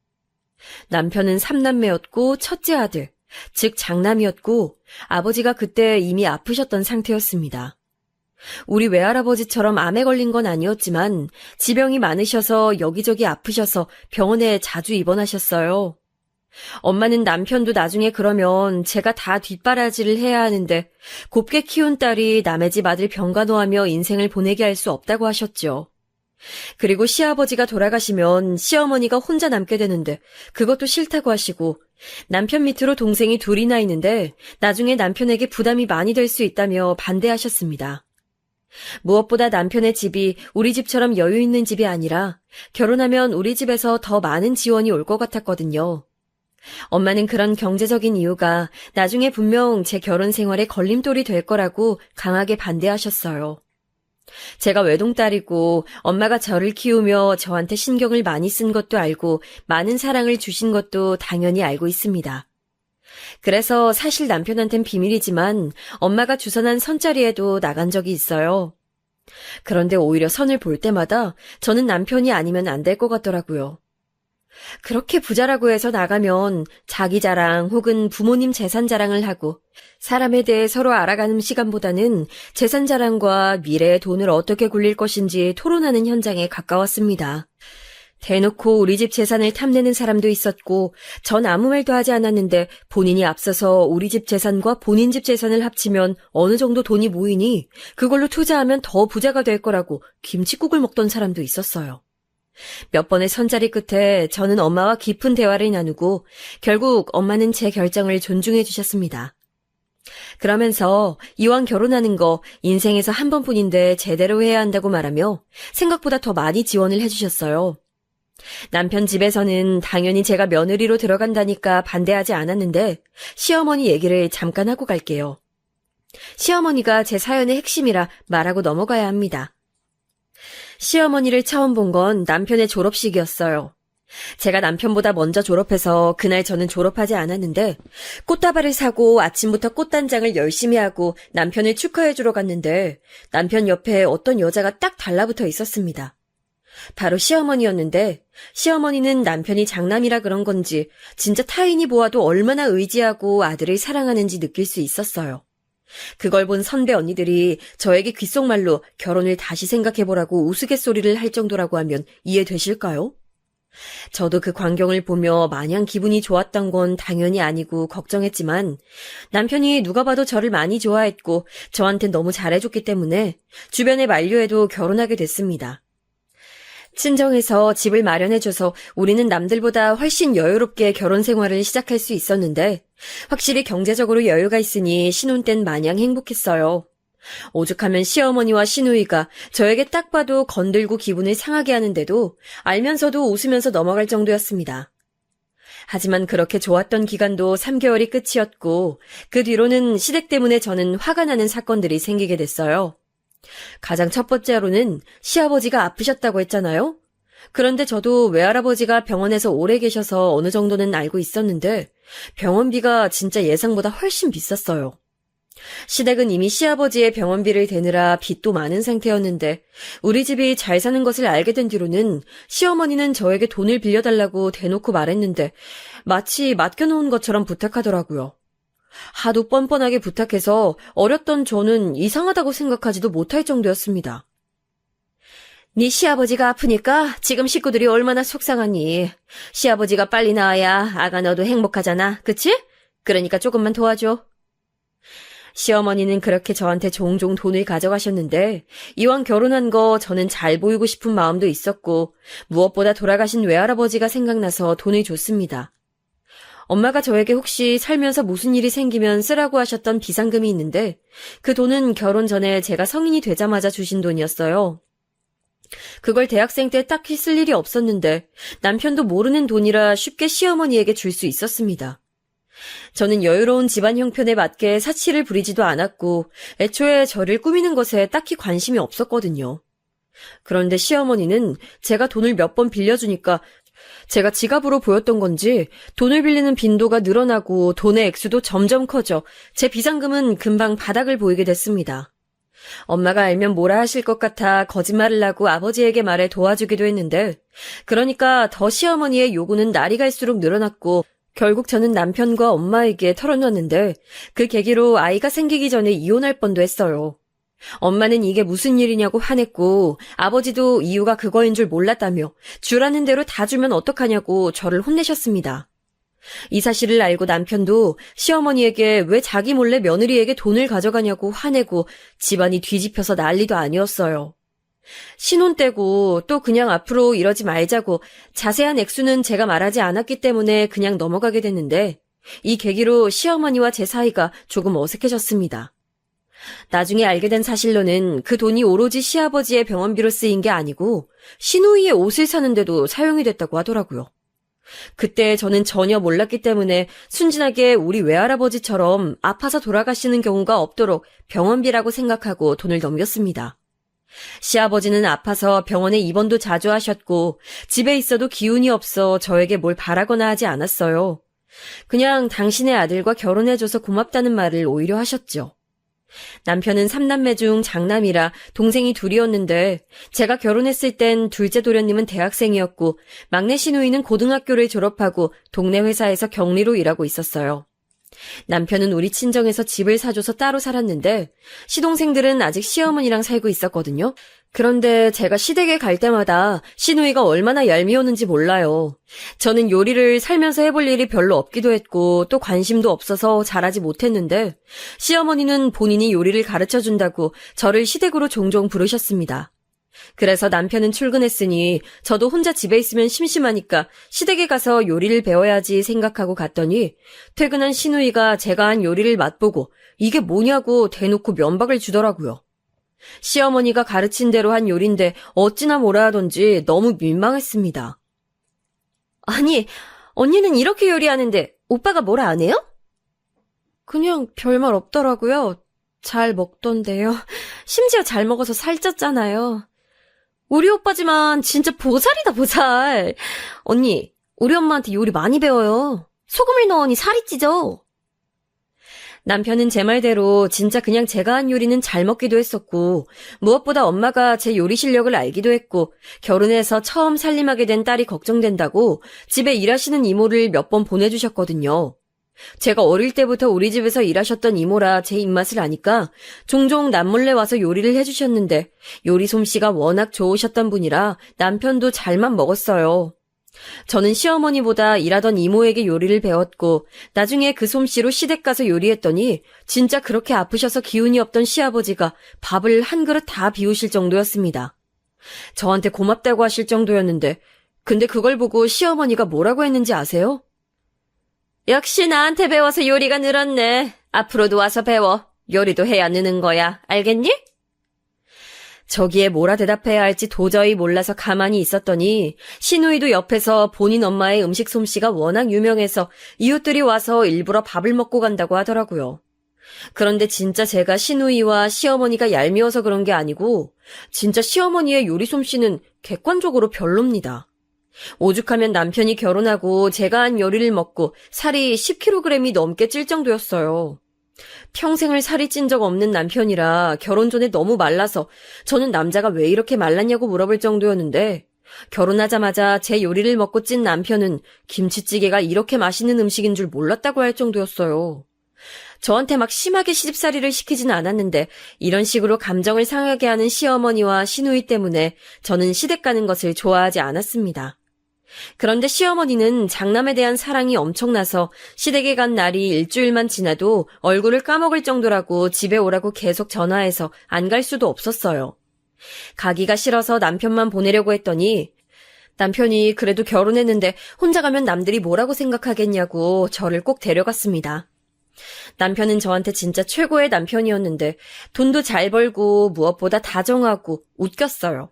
남편은 3남매였고 첫째 아들, 즉 장남이었고 아버지가 그때 이미 아프셨던 상태였습니다. 우리 외할아버지처럼 암에 걸린 건 아니었지만 지병이 많으셔서 여기저기 아프셔서 병원에 자주 입원하셨어요. 엄마는 남편도 나중에 그러면 제가 다 뒷바라지를 해야 하는데 곱게 키운 딸이 남의 집 아들 병간호하며 인생을 보내게 할 수 없다고 하셨죠. 그리고 시아버지가 돌아가시면 시어머니가 혼자 남게 되는데 그것도 싫다고 하시고 남편 밑으로 동생이 둘이나 있는데 나중에 남편에게 부담이 많이 될 수 있다며 반대하셨습니다. 무엇보다 남편의 집이 우리 집처럼 여유 있는 집이 아니라 결혼하면 우리 집에서 더 많은 지원이 올 것 같았거든요. 엄마는 그런 경제적인 이유가 나중에 분명 제 결혼 생활에 걸림돌이 될 거라고 강하게 반대하셨어요. 제가 외동딸이고 엄마가 저를 키우며 저한테 신경을 많이 쓴 것도 알고 많은 사랑을 주신 것도 당연히 알고 있습니다. 그래서 사실 남편한텐 비밀이지만 엄마가 주선한 선자리에도 나간 적이 있어요. 그런데 오히려 선을 볼 때마다 저는 남편이 아니면 안 될 것 같더라고요. 그렇게 부자라고 해서 나가면 자기 자랑 혹은 부모님 재산 자랑을 하고 사람에 대해 서로 알아가는 시간보다는 재산 자랑과 미래의 돈을 어떻게 굴릴 것인지 토론하는 현장에 가까웠습니다. 대놓고 우리 집 재산을 탐내는 사람도 있었고 전 아무 말도 하지 않았는데 본인이 앞서서 우리 집 재산과 본인 집 재산을 합치면 어느 정도 돈이 모이니 그걸로 투자하면 더 부자가 될 거라고 김칫국을 먹던 사람도 있었어요. 몇 번의 선자리 끝에 저는 엄마와 깊은 대화를 나누고 결국 엄마는 제 결정을 존중해 주셨습니다. 그러면서 이왕 결혼하는 거 인생에서 한 번뿐인데 제대로 해야 한다고 말하며 생각보다 더 많이 지원을 해주셨어요. 남편 집에서는 당연히 제가 며느리로 들어간다니까 반대하지 않았는데 시어머니 얘기를 잠깐 하고 갈게요. 시어머니가 제 사연의 핵심이라 말하고 넘어가야 합니다. 시어머니를 처음 본 건 남편의 졸업식이었어요. 제가 남편보다 먼저 졸업해서 그날 저는 졸업하지 않았는데 꽃다발을 사고 아침부터 꽃단장을 열심히 하고 남편을 축하해주러 갔는데 남편 옆에 어떤 여자가 딱 달라붙어 있었습니다. 바로 시어머니였는데 시어머니는 남편이 장남이라 그런 건지 진짜 타인이 보아도 얼마나 의지하고 아들을 사랑하는지 느낄 수 있었어요. 그걸 본 선배 언니들이 저에게 귓속말로 결혼을 다시 생각해보라고 우스갯소리를 할 정도라고 하면 이해되실까요? 저도 그 광경을 보며 마냥 기분이 좋았던 건 당연히 아니고 걱정했지만 남편이 누가 봐도 저를 많이 좋아했고 저한테 너무 잘해줬기 때문에 주변에 만류해도 결혼하게 됐습니다. 친정에서 집을 마련해줘서 우리는 남들보다 훨씬 여유롭게 결혼 생활을 시작할 수 있었는데 확실히 경제적으로 여유가 있으니 신혼 땐 마냥 행복했어요. 오죽하면 시어머니와 시누이가 저에게 딱 봐도 건들고 기분을 상하게 하는데도 알면서도 웃으면서 넘어갈 정도였습니다. 하지만 그렇게 좋았던 기간도 3개월이 끝이었고 그 뒤로는 시댁 때문에 저는 화가 나는 사건들이 생기게 됐어요. 가장 첫 번째로는 시아버지가 아프셨다고 했잖아요. 그런데 저도 외할아버지가 병원에서 오래 계셔서 어느 정도는 알고 있었는데 병원비가 진짜 예상보다 훨씬 비쌌어요. 시댁은 이미 시아버지의 병원비를 대느라 빚도 많은 상태였는데 우리 집이 잘 사는 것을 알게 된 뒤로는 시어머니는 저에게 돈을 빌려달라고 대놓고 말했는데 마치 맡겨놓은 것처럼 부탁하더라고요. 하도 뻔뻔하게 부탁해서 어렸던 저는 이상하다고 생각하지도 못할 정도였습니다. 네 시아버지가 아프니까 지금 식구들이 얼마나 속상하니. 시아버지가 빨리 나아야 아가 너도 행복하잖아. 그치? 그러니까 조금만 도와줘. 시어머니는 그렇게 저한테 종종 돈을 가져가셨는데 이왕 결혼한 거 저는 잘 보이고 싶은 마음도 있었고 무엇보다 돌아가신 외할아버지가 생각나서 돈을 줬습니다. 엄마가 저에게 혹시 살면서 무슨 일이 생기면 쓰라고 하셨던 비상금이 있는데 그 돈은 결혼 전에 제가 성인이 되자마자 주신 돈이었어요. 그걸 대학생 때 딱히 쓸 일이 없었는데 남편도 모르는 돈이라 쉽게 시어머니에게 줄 수 있었습니다. 저는 여유로운 집안 형편에 맞게 사치를 부리지도 않았고 애초에 저를 꾸미는 것에 딱히 관심이 없었거든요. 그런데 시어머니는 제가 돈을 몇 번 빌려주니까 제가 지갑으로 보였던 건지 돈을 빌리는 빈도가 늘어나고 돈의 액수도 점점 커져 제 비상금은 금방 바닥을 보이게 됐습니다. 엄마가 알면 뭐라 하실 것 같아 거짓말을 하고 아버지에게 말해 도와주기도 했는데 그러니까 더 시어머니의 요구는 날이 갈수록 늘어났고 결국 저는 남편과 엄마에게 털어놨는데 그 계기로 아이가 생기기 전에 이혼할 뻔도 했어요. 엄마는 이게 무슨 일이냐고 화냈고 아버지도 이유가 그거인 줄 몰랐다며 주라는 대로 다 주면 어떡하냐고 저를 혼내셨습니다. 이 사실을 알고 남편도 시어머니에게 왜 자기 몰래 며느리에게 돈을 가져가냐고 화내고 집안이 뒤집혀서 난리도 아니었어요. 신혼 때고 또 그냥 앞으로 이러지 말자고 자세한 액수는 제가 말하지 않았기 때문에 그냥 넘어가게 됐는데 이 계기로 시어머니와 제 사이가 조금 어색해졌습니다. 나중에 알게 된 사실로는 그 돈이 오로지 시아버지의 병원비로 쓰인 게 아니고 시누이의 옷을 사는데도 사용이 됐다고 하더라고요. 그때 저는 전혀 몰랐기 때문에 순진하게 우리 외할아버지처럼 아파서 돌아가시는 경우가 없도록 병원비라고 생각하고 돈을 넘겼습니다. 시아버지는 아파서 병원에 입원도 자주 하셨고 집에 있어도 기운이 없어 저에게 뭘 바라거나 하지 않았어요. 그냥 당신의 아들과 결혼해줘서 고맙다는 말을 오히려 하셨죠. 남편은 3남매 중 장남이라 동생이 둘이었는데 제가 결혼했을 땐 둘째 도련님은 대학생이었고 막내 시누이는 고등학교를 졸업하고 동네 회사에서 경리로 일하고 있었어요. 남편은 우리 친정에서 집을 사줘서 따로 살았는데 시동생들은 아직 시어머니랑 살고 있었거든요. 그런데 제가 시댁에 갈 때마다 시누이가 얼마나 얄미웠는지 몰라요. 저는 요리를 살면서 해볼 일이 별로 없기도 했고 또 관심도 없어서 잘하지 못했는데 시어머니는 본인이 요리를 가르쳐준다고 저를 시댁으로 종종 부르셨습니다. 그래서 남편은 출근했으니 저도 혼자 집에 있으면 심심하니까 시댁에 가서 요리를 배워야지 생각하고 갔더니 퇴근한 시누이가 제가 한 요리를 맛보고 이게 뭐냐고 대놓고 면박을 주더라고요. 시어머니가 가르친 대로 한 요리인데 어찌나 뭐라 하던지 너무 민망했습니다. 아니, 언니는 이렇게 요리하는데 오빠가 뭐라 안 해요? 그냥 별말 없더라고요. 잘 먹던데요. 심지어 잘 먹어서 살쪘잖아요. 우리 오빠지만 진짜 보살이다, 보살. 언니, 우리 엄마한테 요리 많이 배워요. 소금을 넣으니 살이 찌죠. 남편은 제 말대로 진짜 그냥 제가 한 요리는 잘 먹기도 했었고 무엇보다 엄마가 제 요리 실력을 알기도 했고 결혼해서 처음 살림하게 된 딸이 걱정된다고 집에 일하시는 이모를 몇 번 보내주셨거든요. 제가 어릴 때부터 우리 집에서 일하셨던 이모라 제 입맛을 아니까 종종 남몰래 와서 요리를 해주셨는데 요리 솜씨가 워낙 좋으셨던 분이라 남편도 잘만 먹었어요. 저는 시어머니보다 일하던 이모에게 요리를 배웠고 나중에 그 솜씨로 시댁 가서 요리했더니 진짜 그렇게 아프셔서 기운이 없던 시아버지가 밥을 한 그릇 다 비우실 정도였습니다. 저한테 고맙다고 하실 정도였는데, 근데 그걸 보고 시어머니가 뭐라고 했는지 아세요? 역시 나한테 배워서 요리가 늘었네. 앞으로도 와서 배워. 요리도 해야 느는 거야. 알겠니? 저기에 뭐라 대답해야 할지 도저히 몰라서 가만히 있었더니 시누이도 옆에서 본인 엄마의 음식 솜씨가 워낙 유명해서 이웃들이 와서 일부러 밥을 먹고 간다고 하더라고요. 그런데 진짜 제가 시누이와 시어머니가 얄미워서 그런 게 아니고 진짜 시어머니의 요리 솜씨는 객관적으로 별로입니다. 오죽하면 남편이 결혼하고 제가 한 요리를 먹고 살이 10kg이 넘게 찔 정도였어요. 평생을 살이 찐 적 없는 남편이라 결혼 전에 너무 말라서 저는 남자가 왜 이렇게 말랐냐고 물어볼 정도였는데 결혼하자마자 제 요리를 먹고 찐 남편은 김치찌개가 이렇게 맛있는 음식인 줄 몰랐다고 할 정도였어요. 저한테 막 심하게 시집살이를 시키진 않았는데 이런 식으로 감정을 상하게 하는 시어머니와 시누이 때문에 저는 시댁 가는 것을 좋아하지 않았습니다. 그런데 시어머니는 장남에 대한 사랑이 엄청나서 시댁에 간 날이 일주일만 지나도 얼굴을 까먹을 정도라고 집에 오라고 계속 전화해서 안 갈 수도 없었어요. 가기가 싫어서 남편만 보내려고 했더니 남편이 그래도 결혼했는데 혼자 가면 남들이 뭐라고 생각하겠냐고 저를 꼭 데려갔습니다. 남편은 저한테 진짜 최고의 남편이었는데 돈도 잘 벌고 무엇보다 다정하고 웃겼어요.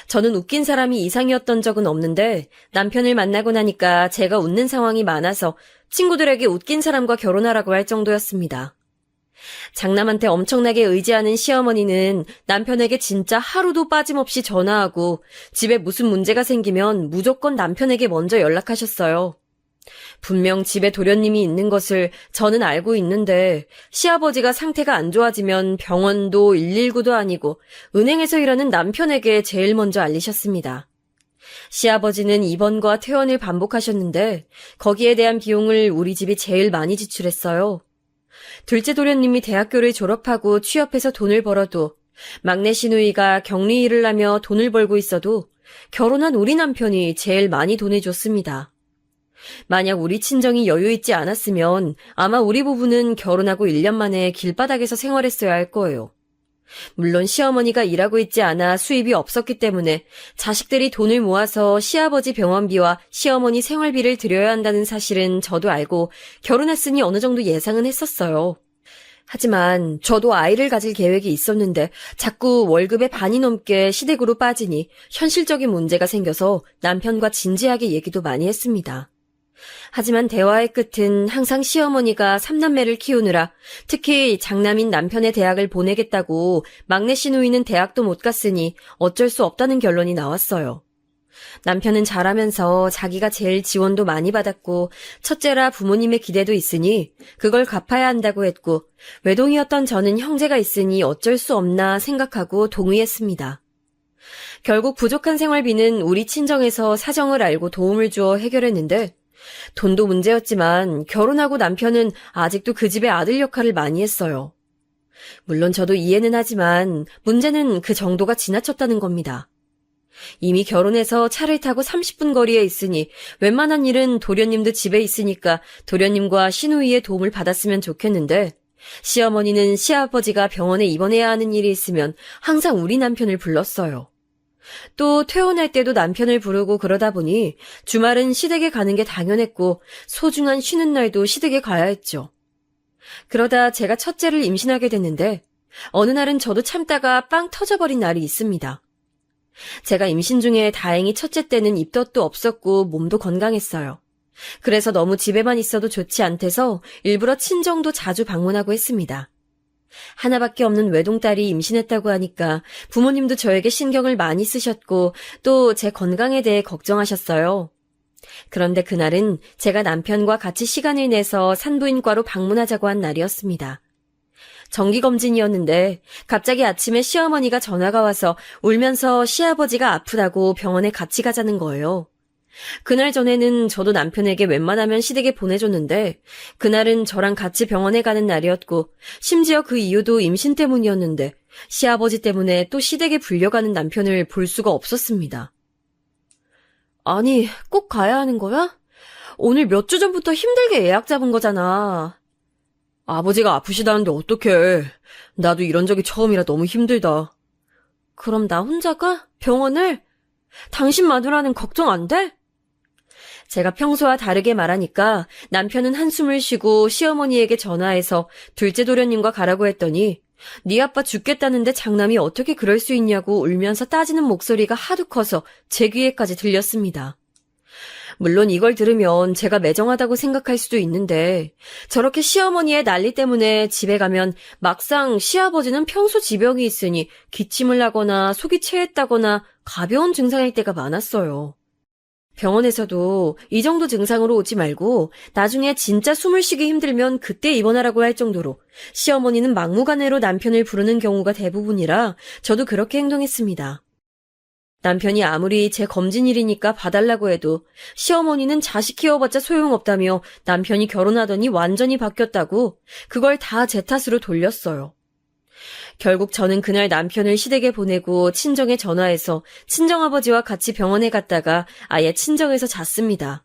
저는 웃긴 사람이 이상이었던 적은 없는데 남편을 만나고 나니까 제가 웃는 상황이 많아서 친구들에게 웃긴 사람과 결혼하라고 할 정도였습니다. 장남한테 엄청나게 의지하는 시어머니는 남편에게 진짜 하루도 빠짐없이 전화하고 집에 무슨 문제가 생기면 무조건 남편에게 먼저 연락하셨어요. 분명 집에 도련님이 있는 것을 저는 알고 있는데 시아버지가 상태가 안 좋아지면 병원도 119도 아니고 은행에서 일하는 남편에게 제일 먼저 알리셨습니다. 시아버지는 입원과 퇴원을 반복하셨는데 거기에 대한 비용을 우리 집이 제일 많이 지출했어요. 둘째 도련님이 대학교를 졸업하고 취업해서 돈을 벌어도 막내 시누이가 격리 일을 하며 돈을 벌고 있어도 결혼한 우리 남편이 제일 많이 돈을 줬습니다. 만약 우리 친정이 여유 있지 않았으면 아마 우리 부부는 결혼하고 1년 만에 길바닥에서 생활했어야 할 거예요. 물론 시어머니가 일하고 있지 않아 수입이 없었기 때문에 자식들이 돈을 모아서 시아버지 병원비와 시어머니 생활비를 드려야 한다는 사실은 저도 알고 결혼했으니 어느 정도 예상은 했었어요. 하지만 저도 아이를 가질 계획이 있었는데 자꾸 월급의 반이 넘게 시댁으로 빠지니 현실적인 문제가 생겨서 남편과 진지하게 얘기도 많이 했습니다. 하지만 대화의 끝은 항상 시어머니가 3남매를 키우느라 특히 장남인 남편의 대학을 보내겠다고 막내 시누이는 대학도 못 갔으니 어쩔 수 없다는 결론이 나왔어요. 남편은 잘하면서 자기가 제일 지원도 많이 받았고 첫째라 부모님의 기대도 있으니 그걸 갚아야 한다고 했고 외동이었던 저는 형제가 있으니 어쩔 수 없나 생각하고 동의했습니다. 결국 부족한 생활비는 우리 친정에서 사정을 알고 도움을 주어 해결했는데 돈도 문제였지만 결혼하고 남편은 아직도 그 집의 아들 역할을 많이 했어요. 물론 저도 이해는 하지만 문제는 그 정도가 지나쳤다는 겁니다. 이미 결혼해서 차를 타고 30분 거리에 있으니 웬만한 일은 도련님도 집에 있으니까 도련님과 시누이의 도움을 받았으면 좋겠는데 시어머니는 시아버지가 병원에 입원해야 하는 일이 있으면 항상 우리 남편을 불렀어요. 또 퇴원할 때도 남편을 부르고 그러다 보니 주말은 시댁에 가는 게 당연했고 소중한 쉬는 날도 시댁에 가야 했죠. 그러다 제가 첫째를 임신하게 됐는데 어느 날은 저도 참다가 빵 터져버린 날이 있습니다. 제가 임신 중에 다행히 첫째 때는 입덧도 없었고 몸도 건강했어요. 그래서 너무 집에만 있어도 좋지 않대서 일부러 친정도 자주 방문하고 했습니다. 하나밖에 없는 외동딸이 임신했다고 하니까 부모님도 저에게 신경을 많이 쓰셨고 또 제 건강에 대해 걱정하셨어요. 그런데 그날은 제가 남편과 같이 시간을 내서 산부인과로 방문하자고 한 날이었습니다. 정기검진이었는데 갑자기 아침에 시어머니가 전화가 와서 울면서 시아버지가 아프다고 병원에 같이 가자는 거예요. 그날 전에는 저도 남편에게 웬만하면 시댁에 보내줬는데 그날은 저랑 같이 병원에 가는 날이었고 심지어 그 이유도 임신 때문이었는데 시아버지 때문에 또 시댁에 불려가는 남편을 볼 수가 없었습니다. 아니, 꼭 가야 하는 거야? 오늘 몇 주 전부터 힘들게 예약 잡은 거잖아. 아버지가 아프시다는데 어떡해. 나도 이런 적이 처음이라 너무 힘들다. 그럼 나 혼자 가? 병원을? 당신 마누라는 걱정 안 돼? 제가 평소와 다르게 말하니까 남편은 한숨을 쉬고 시어머니에게 전화해서 둘째 도련님과 가라고 했더니 네 아빠 죽겠다는데 장남이 어떻게 그럴 수 있냐고 울면서 따지는 목소리가 하도 커서 제 귀에까지 들렸습니다. 물론 이걸 들으면 제가 매정하다고 생각할 수도 있는데 저렇게 시어머니의 난리 때문에 집에 가면 막상 시아버지는 평소 지병이 있으니 기침을 하거나 속이 체했다거나 가벼운 증상일 때가 많았어요. 병원에서도 이 정도 증상으로 오지 말고 나중에 진짜 숨을 쉬기 힘들면 그때 입원하라고 할 정도로 시어머니는 막무가내로 남편을 부르는 경우가 대부분이라 저도 그렇게 행동했습니다. 남편이 아무리 제 검진일이니까 봐달라고 해도 시어머니는 자식 키워봤자 소용없다며 남편이 결혼하더니 완전히 바뀌었다고 그걸 다 제 탓으로 돌렸어요. 결국 저는 그날 남편을 시댁에 보내고 친정에 전화해서 친정아버지와 같이 병원에 갔다가 아예 친정에서 잤습니다.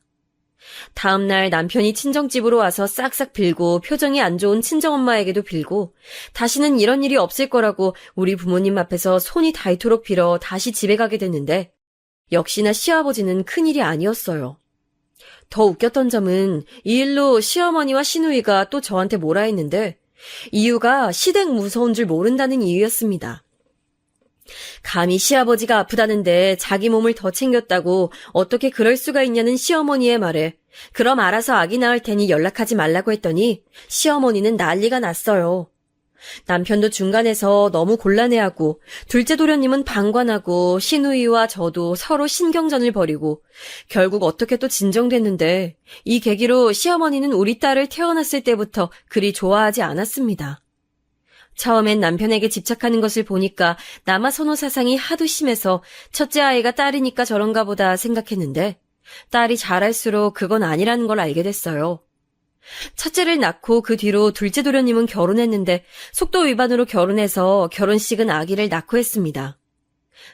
다음날 남편이 친정집으로 와서 싹싹 빌고 표정이 안 좋은 친정엄마에게도 빌고 다시는 이런 일이 없을 거라고 우리 부모님 앞에서 손이 닳도록 빌어 다시 집에 가게 됐는데 역시나 시아버지는 큰일이 아니었어요. 더 웃겼던 점은 이 일로 시어머니와 시누이가 또 저한테 뭐라 했는데 이유가 시댁 무서운 줄 모른다는 이유였습니다. 감히 시아버지가 아프다는데 자기 몸을 더 챙겼다고 어떻게 그럴 수가 있냐는 시어머니의 말에 그럼 알아서 아기 낳을 테니 연락하지 말라고 했더니 시어머니는 난리가 났어요. 남편도 중간에서 너무 곤란해하고 둘째 도련님은 방관하고 시누이와 저도 서로 신경전을 벌이고 결국 어떻게 또 진정됐는데 이 계기로 시어머니는 우리 딸을 태어났을 때부터 그리 좋아하지 않았습니다. 처음엔 남편에게 집착하는 것을 보니까 남아선호 사상이 하도 심해서 첫째 아이가 딸이니까 저런가 보다 생각했는데 딸이 자랄수록 그건 아니라는 걸 알게 됐어요. 첫째를 낳고 그 뒤로 둘째 도련님은 결혼했는데 속도 위반으로 결혼해서 결혼식은 아기를 낳고 했습니다.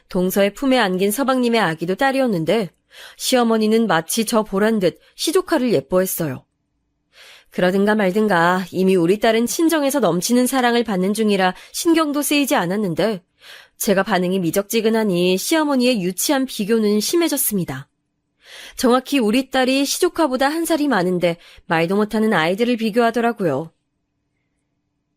동서의 품에 안긴 서방님의 아기도 딸이었는데 시어머니는 마치 저 보란 듯 시조카를 예뻐했어요. 그러든가 말든가 이미 우리 딸은 친정에서 넘치는 사랑을 받는 중이라 신경도 쓰이지 않았는데 제가 반응이 미적지근하니 시어머니의 유치한 비교는 심해졌습니다. 정확히 우리 딸이 시조카보다 한 살이 많은데 말도 못하는 아이들을 비교하더라고요.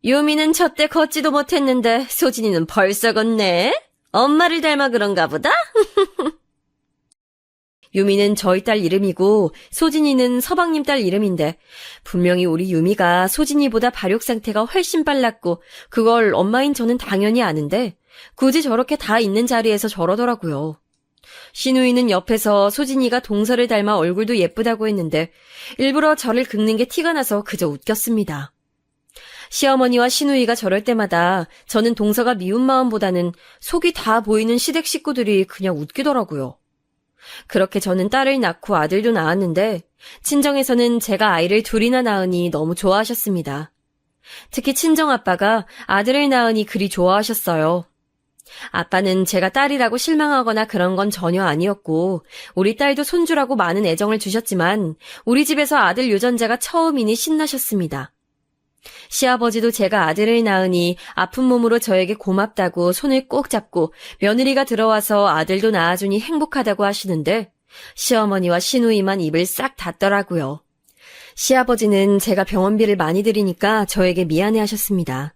유미는 첫때 걷지도 못했는데 소진이는 벌써 걷네? 엄마를 닮아 그런가 보다? 유미는 저희 딸 이름이고 소진이는 서방님 딸 이름인데 분명히 우리 유미가 소진이보다 발육 상태가 훨씬 빨랐고 그걸 엄마인 저는 당연히 아는데 굳이 저렇게 다 있는 자리에서 저러더라고요. 시누이는 옆에서 소진이가 동서를 닮아 얼굴도 예쁘다고 했는데 일부러 저를 긁는 게 티가 나서 그저 웃겼습니다. 시어머니와 시누이가 저럴 때마다 저는 동서가 미운 마음보다는 속이 다 보이는 시댁 식구들이 그냥 웃기더라고요. 그렇게 저는 딸을 낳고 아들도 낳았는데 친정에서는 제가 아이를 둘이나 낳으니 너무 좋아하셨습니다. 특히 친정아빠가 아들을 낳으니 그리 좋아하셨어요. 아빠는 제가 딸이라고 실망하거나 그런 건 전혀 아니었고 우리 딸도 손주라고 많은 애정을 주셨지만 우리 집에서 아들 유전자가 처음이니 신나셨습니다. 시아버지도 제가 아들을 낳으니 아픈 몸으로 저에게 고맙다고 손을 꼭 잡고 며느리가 들어와서 아들도 낳아주니 행복하다고 하시는데 시어머니와 시누이만 입을 싹 닫더라고요. 시아버지는 제가 병원비를 많이 들이니까 저에게 미안해 하셨습니다.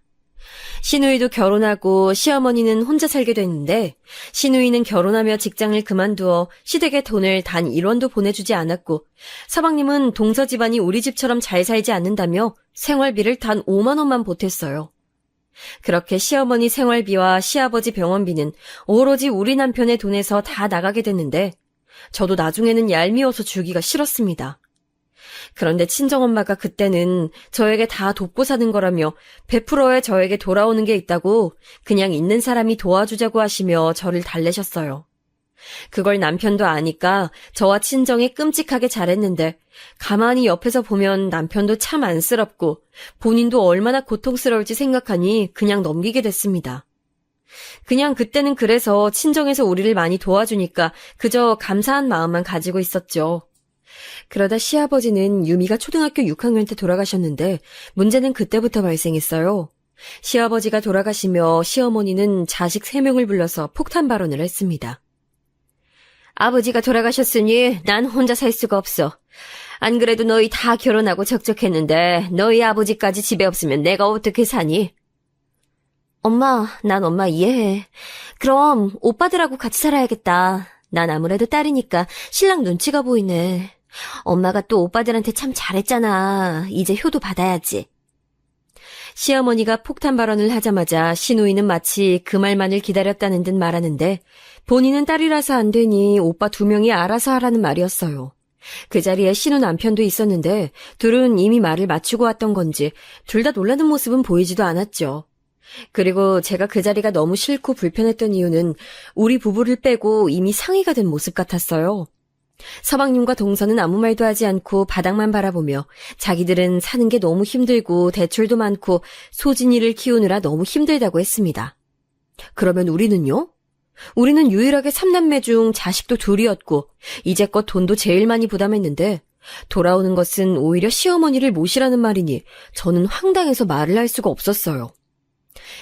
시누이도 결혼하고 시어머니는 혼자 살게 됐는데 시누이는 결혼하며 직장을 그만두어 시댁에 돈을 단 1원도 보내주지 않았고 서방님은 동서 집안이 우리 집처럼 잘 살지 않는다며 생활비를 단 5만 원만 보탰어요. 그렇게 시어머니 생활비와 시아버지 병원비는 오로지 우리 남편의 돈에서 다 나가게 됐는데 저도 나중에는 얄미워서 주기가 싫었습니다. 그런데 친정엄마가 그때는 저에게 다 돕고 사는 거라며 베풀어야 저에게 돌아오는 게 있다고 그냥 있는 사람이 도와주자고 하시며 저를 달래셨어요. 그걸 남편도 아니까 저와 친정이 끔찍하게 잘했는데 가만히 옆에서 보면 남편도 참 안쓰럽고 본인도 얼마나 고통스러울지 생각하니 그냥 넘기게 됐습니다. 그냥 그때는 그래서 친정에서 우리를 많이 도와주니까 그저 감사한 마음만 가지고 있었죠. 그러다 시아버지는 유미가 초등학교 6학년 때 돌아가셨는데 문제는 그때부터 발생했어요. 시아버지가 돌아가시며 시어머니는 자식 3명을 불러서 폭탄 발언을 했습니다. 아버지가 돌아가셨으니 난 혼자 살 수가 없어. 안 그래도 너희 다 결혼하고 적적했는데 너희 아버지까지 집에 없으면 내가 어떻게 사니? 엄마, 난 엄마 이해해. 그럼 오빠들하고 같이 살아야겠다. 난 아무래도 딸이니까 신랑 눈치가 보이네. 엄마가 또 오빠들한테 참 잘했잖아. 이제 효도 받아야지. 시어머니가 폭탄 발언을 하자마자 시누이는 마치 그 말만을 기다렸다는 듯 말하는데 본인은 딸이라서 안 되니 오빠 2명이 알아서 하라는 말이었어요. 그 자리에 신우 남편도 있었는데 둘은 이미 말을 맞추고 왔던 건지 둘 다 놀라는 모습은 보이지도 않았죠. 그리고 제가 그 자리가 너무 싫고 불편했던 이유는 우리 부부를 빼고 이미 상의가 된 모습 같았어요. 서방님과 동서는 아무 말도 하지 않고 바닥만 바라보며 자기들은 사는 게 너무 힘들고 대출도 많고 소진이를 키우느라 너무 힘들다고 했습니다. 그러면 우리는요? 우리는 유일하게 3남매 중 자식도 둘이었고 이제껏 돈도 제일 많이 부담했는데 돌아오는 것은 오히려 시어머니를 모시라는 말이니 저는 황당해서 말을 할 수가 없었어요.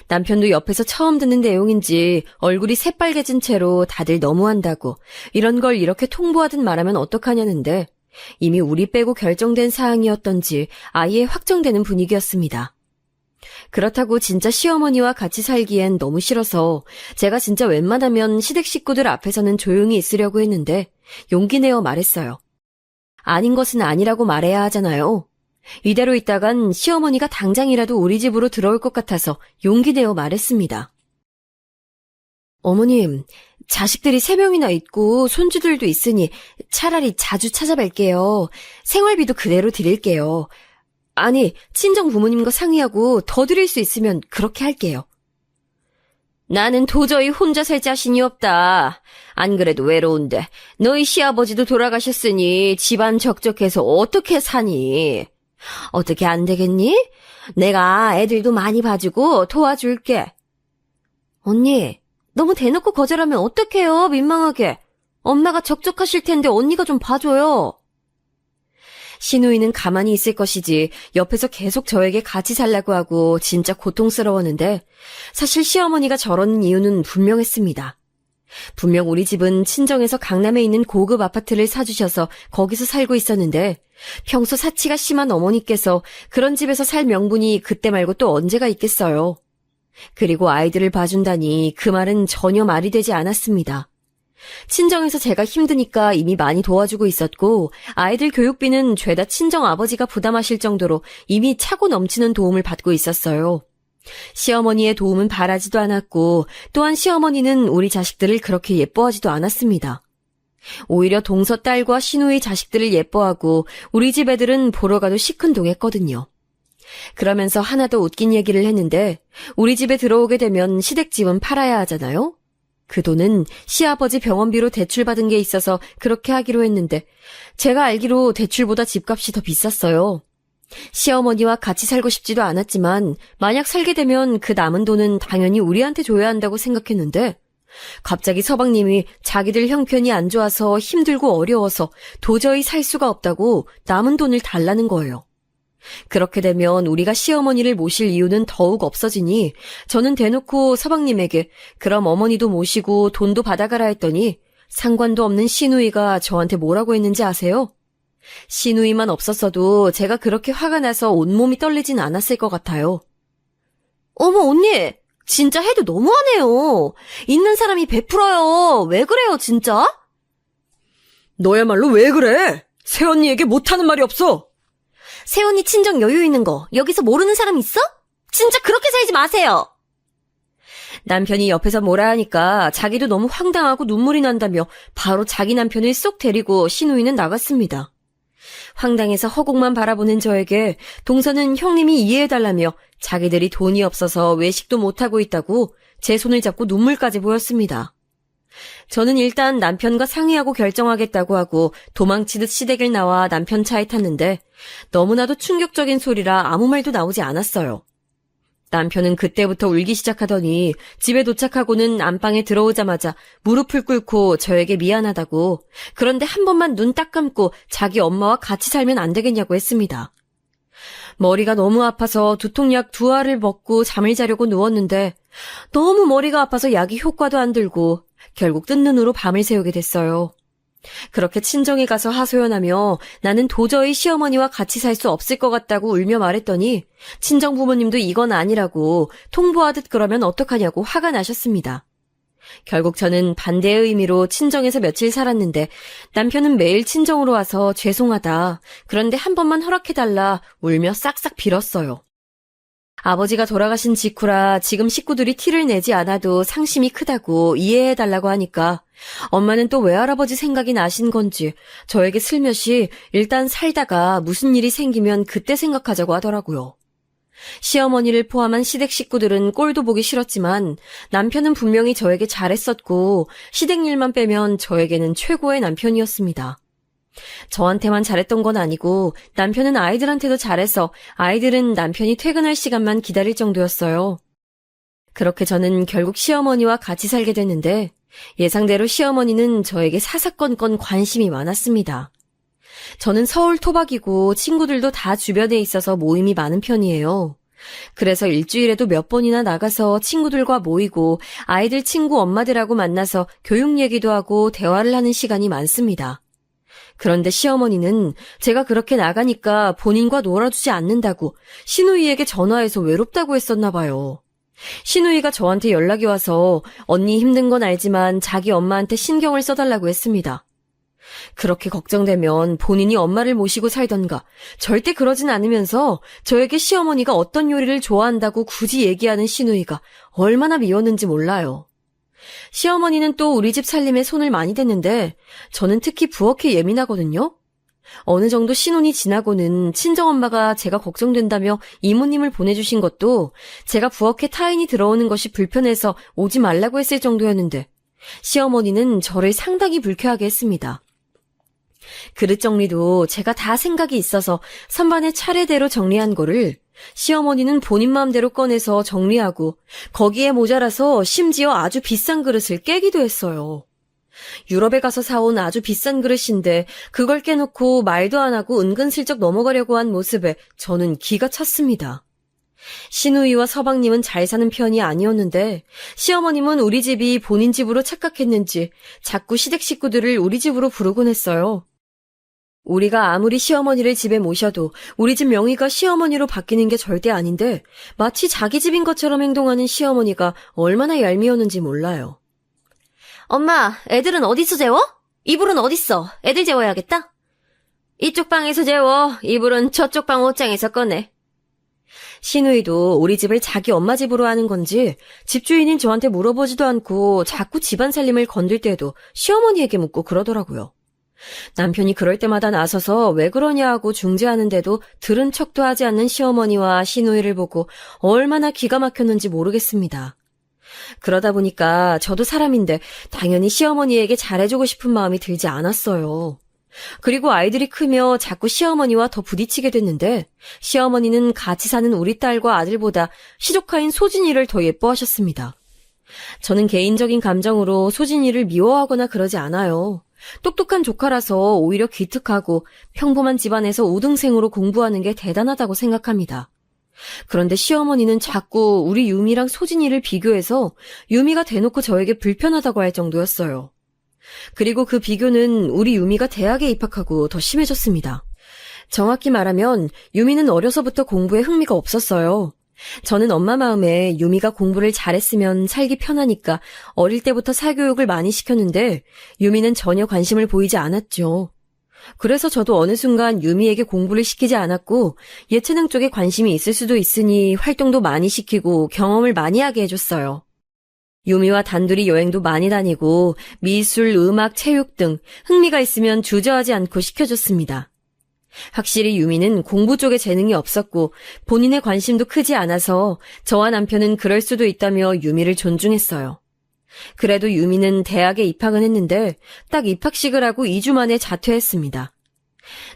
남편도 옆에서 처음 듣는 내용인지 얼굴이 새빨개진 채로 다들 너무한다고 이런 걸 이렇게 통보하듯 말하면 어떡하냐는데 이미 우리 빼고 결정된 사항이었던지 아예 확정되는 분위기였습니다. 그렇다고 진짜 시어머니와 같이 살기엔 너무 싫어서 제가 진짜 웬만하면 시댁 식구들 앞에서는 조용히 있으려고 했는데 용기 내어 말했어요. 아닌 것은 아니라고 말해야 하잖아요. 이대로 있다간 시어머니가 당장이라도 우리 집으로 들어올 것 같아서 용기 내어 말했습니다. 어머님, 자식들이 3명이나 있고 손주들도 있으니 차라리 자주 찾아뵐게요. 생활비도 그대로 드릴게요. 아니, 친정 부모님과 상의하고 더 드릴 수 있으면 그렇게 할게요. 나는 도저히 혼자 살 자신이 없다. 안 그래도 외로운데 너희 시아버지도 돌아가셨으니 집안 적적해서 어떻게 사니? 어떻게 안 되겠니? 내가 애들도 많이 봐주고 도와줄게. 언니, 너무 대놓고 거절하면 어떡해요, 민망하게. 엄마가 적적하실 텐데 언니가 좀 봐줘요. 시누이는 가만히 있을 것이지 옆에서 계속 저에게 같이 살라고 하고 진짜 고통스러웠는데 사실 시어머니가 저러는 이유는 분명했습니다. 분명 우리 집은 친정에서 강남에 있는 고급 아파트를 사주셔서 거기서 살고 있었는데 평소 사치가 심한 어머니께서 그런 집에서 살 명분이 그때 말고 또 언제가 있겠어요. 그리고 아이들을 봐준다니 그 말은 전혀 말이 되지 않았습니다. 친정에서 제가 힘드니까 이미 많이 도와주고 있었고 아이들 교육비는 죄다 친정 아버지가 부담하실 정도로 이미 차고 넘치는 도움을 받고 있었어요. 시어머니의 도움은 바라지도 않았고 또한 시어머니는 우리 자식들을 그렇게 예뻐하지도 않았습니다. 오히려 동서 딸과 시누이 자식들을 예뻐하고 우리 집 애들은 보러 가도 시큰둥했거든요. 그러면서 하나 더 웃긴 얘기를 했는데 우리 집에 들어오게 되면 시댁집은 팔아야 하잖아요. 그 돈은 시아버지 병원비로 대출받은 게 있어서 그렇게 하기로 했는데 제가 알기로 대출보다 집값이 더 비쌌어요. 시어머니와 같이 살고 싶지도 않았지만 만약 살게 되면 그 남은 돈은 당연히 우리한테 줘야 한다고 생각했는데 갑자기 서방님이 자기들 형편이 안 좋아서 힘들고 어려워서 도저히 살 수가 없다고 남은 돈을 달라는 거예요. 그렇게 되면 우리가 시어머니를 모실 이유는 더욱 없어지니 저는 대놓고 서방님에게 그럼 어머니도 모시고 돈도 받아가라 했더니 상관도 없는 시누이가 저한테 뭐라고 했는지 아세요? 시누이만 없었어도 제가 그렇게 화가 나서 온몸이 떨리진 않았을 것 같아요. 어머 언니, 진짜 해도 너무하네요. 있는 사람이 베풀어요. 왜 그래요 진짜? 너야말로 왜 그래? 새언니에게 못하는 말이 없어. 새언니 친정 여유 있는 거 여기서 모르는 사람 있어? 진짜 그렇게 살지 마세요. 남편이 옆에서 뭐라 하니까 자기도 너무 황당하고 눈물이 난다며 바로 자기 남편을 쏙 데리고 시누이는 나갔습니다. 황당해서 허공만 바라보는 저에게 동서는 형님이 이해해달라며 자기들이 돈이 없어서 외식도 못하고 있다고 제 손을 잡고 눈물까지 보였습니다. 저는 일단 남편과 상의하고 결정하겠다고 하고 도망치듯 시댁을 나와 남편 차에 탔는데 너무나도 충격적인 소리라 아무 말도 나오지 않았어요. 남편은 그때부터 울기 시작하더니 집에 도착하고는 안방에 들어오자마자 무릎을 꿇고 저에게 미안하다고 그런데 한 번만 눈 딱 감고 자기 엄마와 같이 살면 안 되겠냐고 했습니다. 머리가 너무 아파서 두통약 2알을 먹고 잠을 자려고 누웠는데 너무 머리가 아파서 약이 효과도 안 들고 결국 뜬 눈으로 밤을 새우게 됐어요. 그렇게 친정에 가서 하소연하며 나는 도저히 시어머니와 같이 살 수 없을 것 같다고 울며 말했더니 친정 부모님도 이건 아니라고 통보하듯 그러면 어떡하냐고 화가 나셨습니다. 결국 저는 반대의 의미로 친정에서 며칠 살았는데 남편은 매일 친정으로 와서 죄송하다. 그런데 한 번만 허락해달라 울며 싹싹 빌었어요. 아버지가 돌아가신 직후라 지금 식구들이 티를 내지 않아도 상심이 크다고 이해해달라고 하니까 엄마는 또 외할아버지 생각이 나신 건지 저에게 슬며시 일단 살다가 무슨 일이 생기면 그때 생각하자고 하더라고요. 시어머니를 포함한 시댁 식구들은 꼴도 보기 싫었지만 남편은 분명히 저에게 잘했었고 시댁 일만 빼면 저에게는 최고의 남편이었습니다. 저한테만 잘했던 건 아니고 남편은 아이들한테도 잘해서 아이들은 남편이 퇴근할 시간만 기다릴 정도였어요. 그렇게 저는 결국 시어머니와 같이 살게 됐는데 예상대로 시어머니는 저에게 사사건건 관심이 많았습니다. 저는 서울 토박이고 친구들도 다 주변에 있어서 모임이 많은 편이에요. 그래서 일주일에도 몇 번이나 나가서 친구들과 모이고 아이들 친구 엄마들하고 만나서 교육 얘기도 하고 대화를 하는 시간이 많습니다. 그런데 시어머니는 제가 그렇게 나가니까 본인과 놀아주지 않는다고 시누이에게 전화해서 외롭다고 했었나 봐요. 시누이가 저한테 연락이 와서 언니 힘든 건 알지만 자기 엄마한테 신경을 써달라고 했습니다. 그렇게 걱정되면 본인이 엄마를 모시고 살던가 절대 그러진 않으면서 저에게 시어머니가 어떤 요리를 좋아한다고 굳이 얘기하는 시누이가 얼마나 미웠는지 몰라요. 시어머니는 또 우리 집 살림에 손을 많이 댔는데 저는 특히 부엌에 예민하거든요. 어느 정도 신혼이 지나고는 친정엄마가 제가 걱정된다며 이모님을 보내주신 것도 제가 부엌에 타인이 들어오는 것이 불편해서 오지 말라고 했을 정도였는데 시어머니는 저를 상당히 불쾌하게 했습니다. 그릇 정리도 제가 다 생각이 있어서 선반에 차례대로 정리한 거를 시어머니는 본인 마음대로 꺼내서 정리하고 거기에 모자라서 심지어 아주 비싼 그릇을 깨기도 했어요. 유럽에 가서 사온 아주 비싼 그릇인데 그걸 깨놓고 말도 안 하고 은근슬쩍 넘어가려고 한 모습에 저는 기가 찼습니다. 시누이와 서방님은 잘 사는 편이 아니었는데 시어머님은 우리 집이 본인 집으로 착각했는지 자꾸 시댁 식구들을 우리 집으로 부르곤 했어요. 우리가 아무리 시어머니를 집에 모셔도 우리 집 명의가 시어머니로 바뀌는 게 절대 아닌데 마치 자기 집인 것처럼 행동하는 시어머니가 얼마나 얄미웠는지 몰라요. 엄마, 애들은 어디서 재워? 이불은 어딨어? 애들 재워야겠다. 이쪽 방에서 재워. 이불은 저쪽 방 옷장에서 꺼내. 시누이도 우리 집을 자기 엄마 집으로 하는 건지 집주인인 저한테 물어보지도 않고 자꾸 집안 살림을 건들 때도 시어머니에게 묻고 그러더라고요. 남편이 그럴 때마다 나서서 왜 그러냐 하고 중재하는데도 들은 척도 하지 않는 시어머니와 시누이를 보고 얼마나 기가 막혔는지 모르겠습니다. 그러다 보니까 저도 사람인데 당연히 시어머니에게 잘해주고 싶은 마음이 들지 않았어요. 그리고 아이들이 크며 자꾸 시어머니와 더 부딪히게 됐는데 시어머니는 같이 사는 우리 딸과 아들보다 시조카인 소진이를 더 예뻐하셨습니다. 저는 개인적인 감정으로 소진이를 미워하거나 그러지 않아요. 똑똑한 조카라서 오히려 기특하고 평범한 집안에서 우등생으로 공부하는 게 대단하다고 생각합니다. 그런데 시어머니는 자꾸 우리 유미랑 소진이를 비교해서 유미가 대놓고 저에게 불편하다고 할 정도였어요. 그리고 그 비교는 우리 유미가 대학에 입학하고 더 심해졌습니다. 정확히 말하면 유미는 어려서부터 공부에 흥미가 없었어요. 저는 엄마 마음에 유미가 공부를 잘했으면 살기 편하니까 어릴 때부터 사교육을 많이 시켰는데 유미는 전혀 관심을 보이지 않았죠. 그래서 저도 어느 순간 유미에게 공부를 시키지 않았고 예체능 쪽에 관심이 있을 수도 있으니 활동도 많이 시키고 경험을 많이 하게 해줬어요. 유미와 단둘이 여행도 많이 다니고 미술, 음악, 체육 등 흥미가 있으면 주저하지 않고 시켜줬습니다. 확실히 유미는 공부 쪽에 재능이 없었고 본인의 관심도 크지 않아서 저와 남편은 그럴 수도 있다며 유미를 존중했어요. 그래도 유미는 대학에 입학은 했는데 딱 입학식을 하고 2주 만에 자퇴했습니다.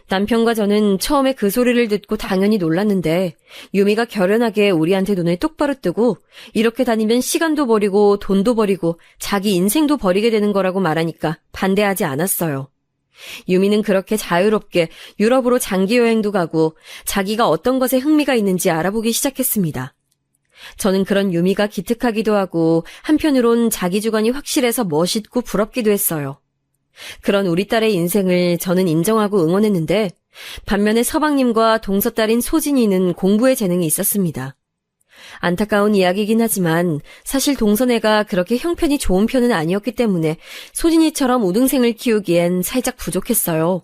남편과 저는 처음에 그 소리를 듣고 당연히 놀랐는데 유미가 결연하게 우리한테 눈을 똑바로 뜨고 이렇게 다니면 시간도 버리고 돈도 버리고 자기 인생도 버리게 되는 거라고 말하니까 반대하지 않았어요. 유미는 그렇게 자유롭게 유럽으로 장기 여행도 가고 자기가 어떤 것에 흥미가 있는지 알아보기 시작했습니다. 저는 그런 유미가 기특하기도 하고 한편으론 자기 주관이 확실해서 멋있고 부럽기도 했어요. 그런 우리 딸의 인생을 저는 인정하고 응원했는데 반면에 서방님과 동서딸인 소진이는 공부에 재능이 있었습니다. 안타까운 이야기이긴 하지만 사실 동서네가 그렇게 형편이 좋은 편은 아니었기 때문에 소진이처럼 우등생을 키우기엔 살짝 부족했어요.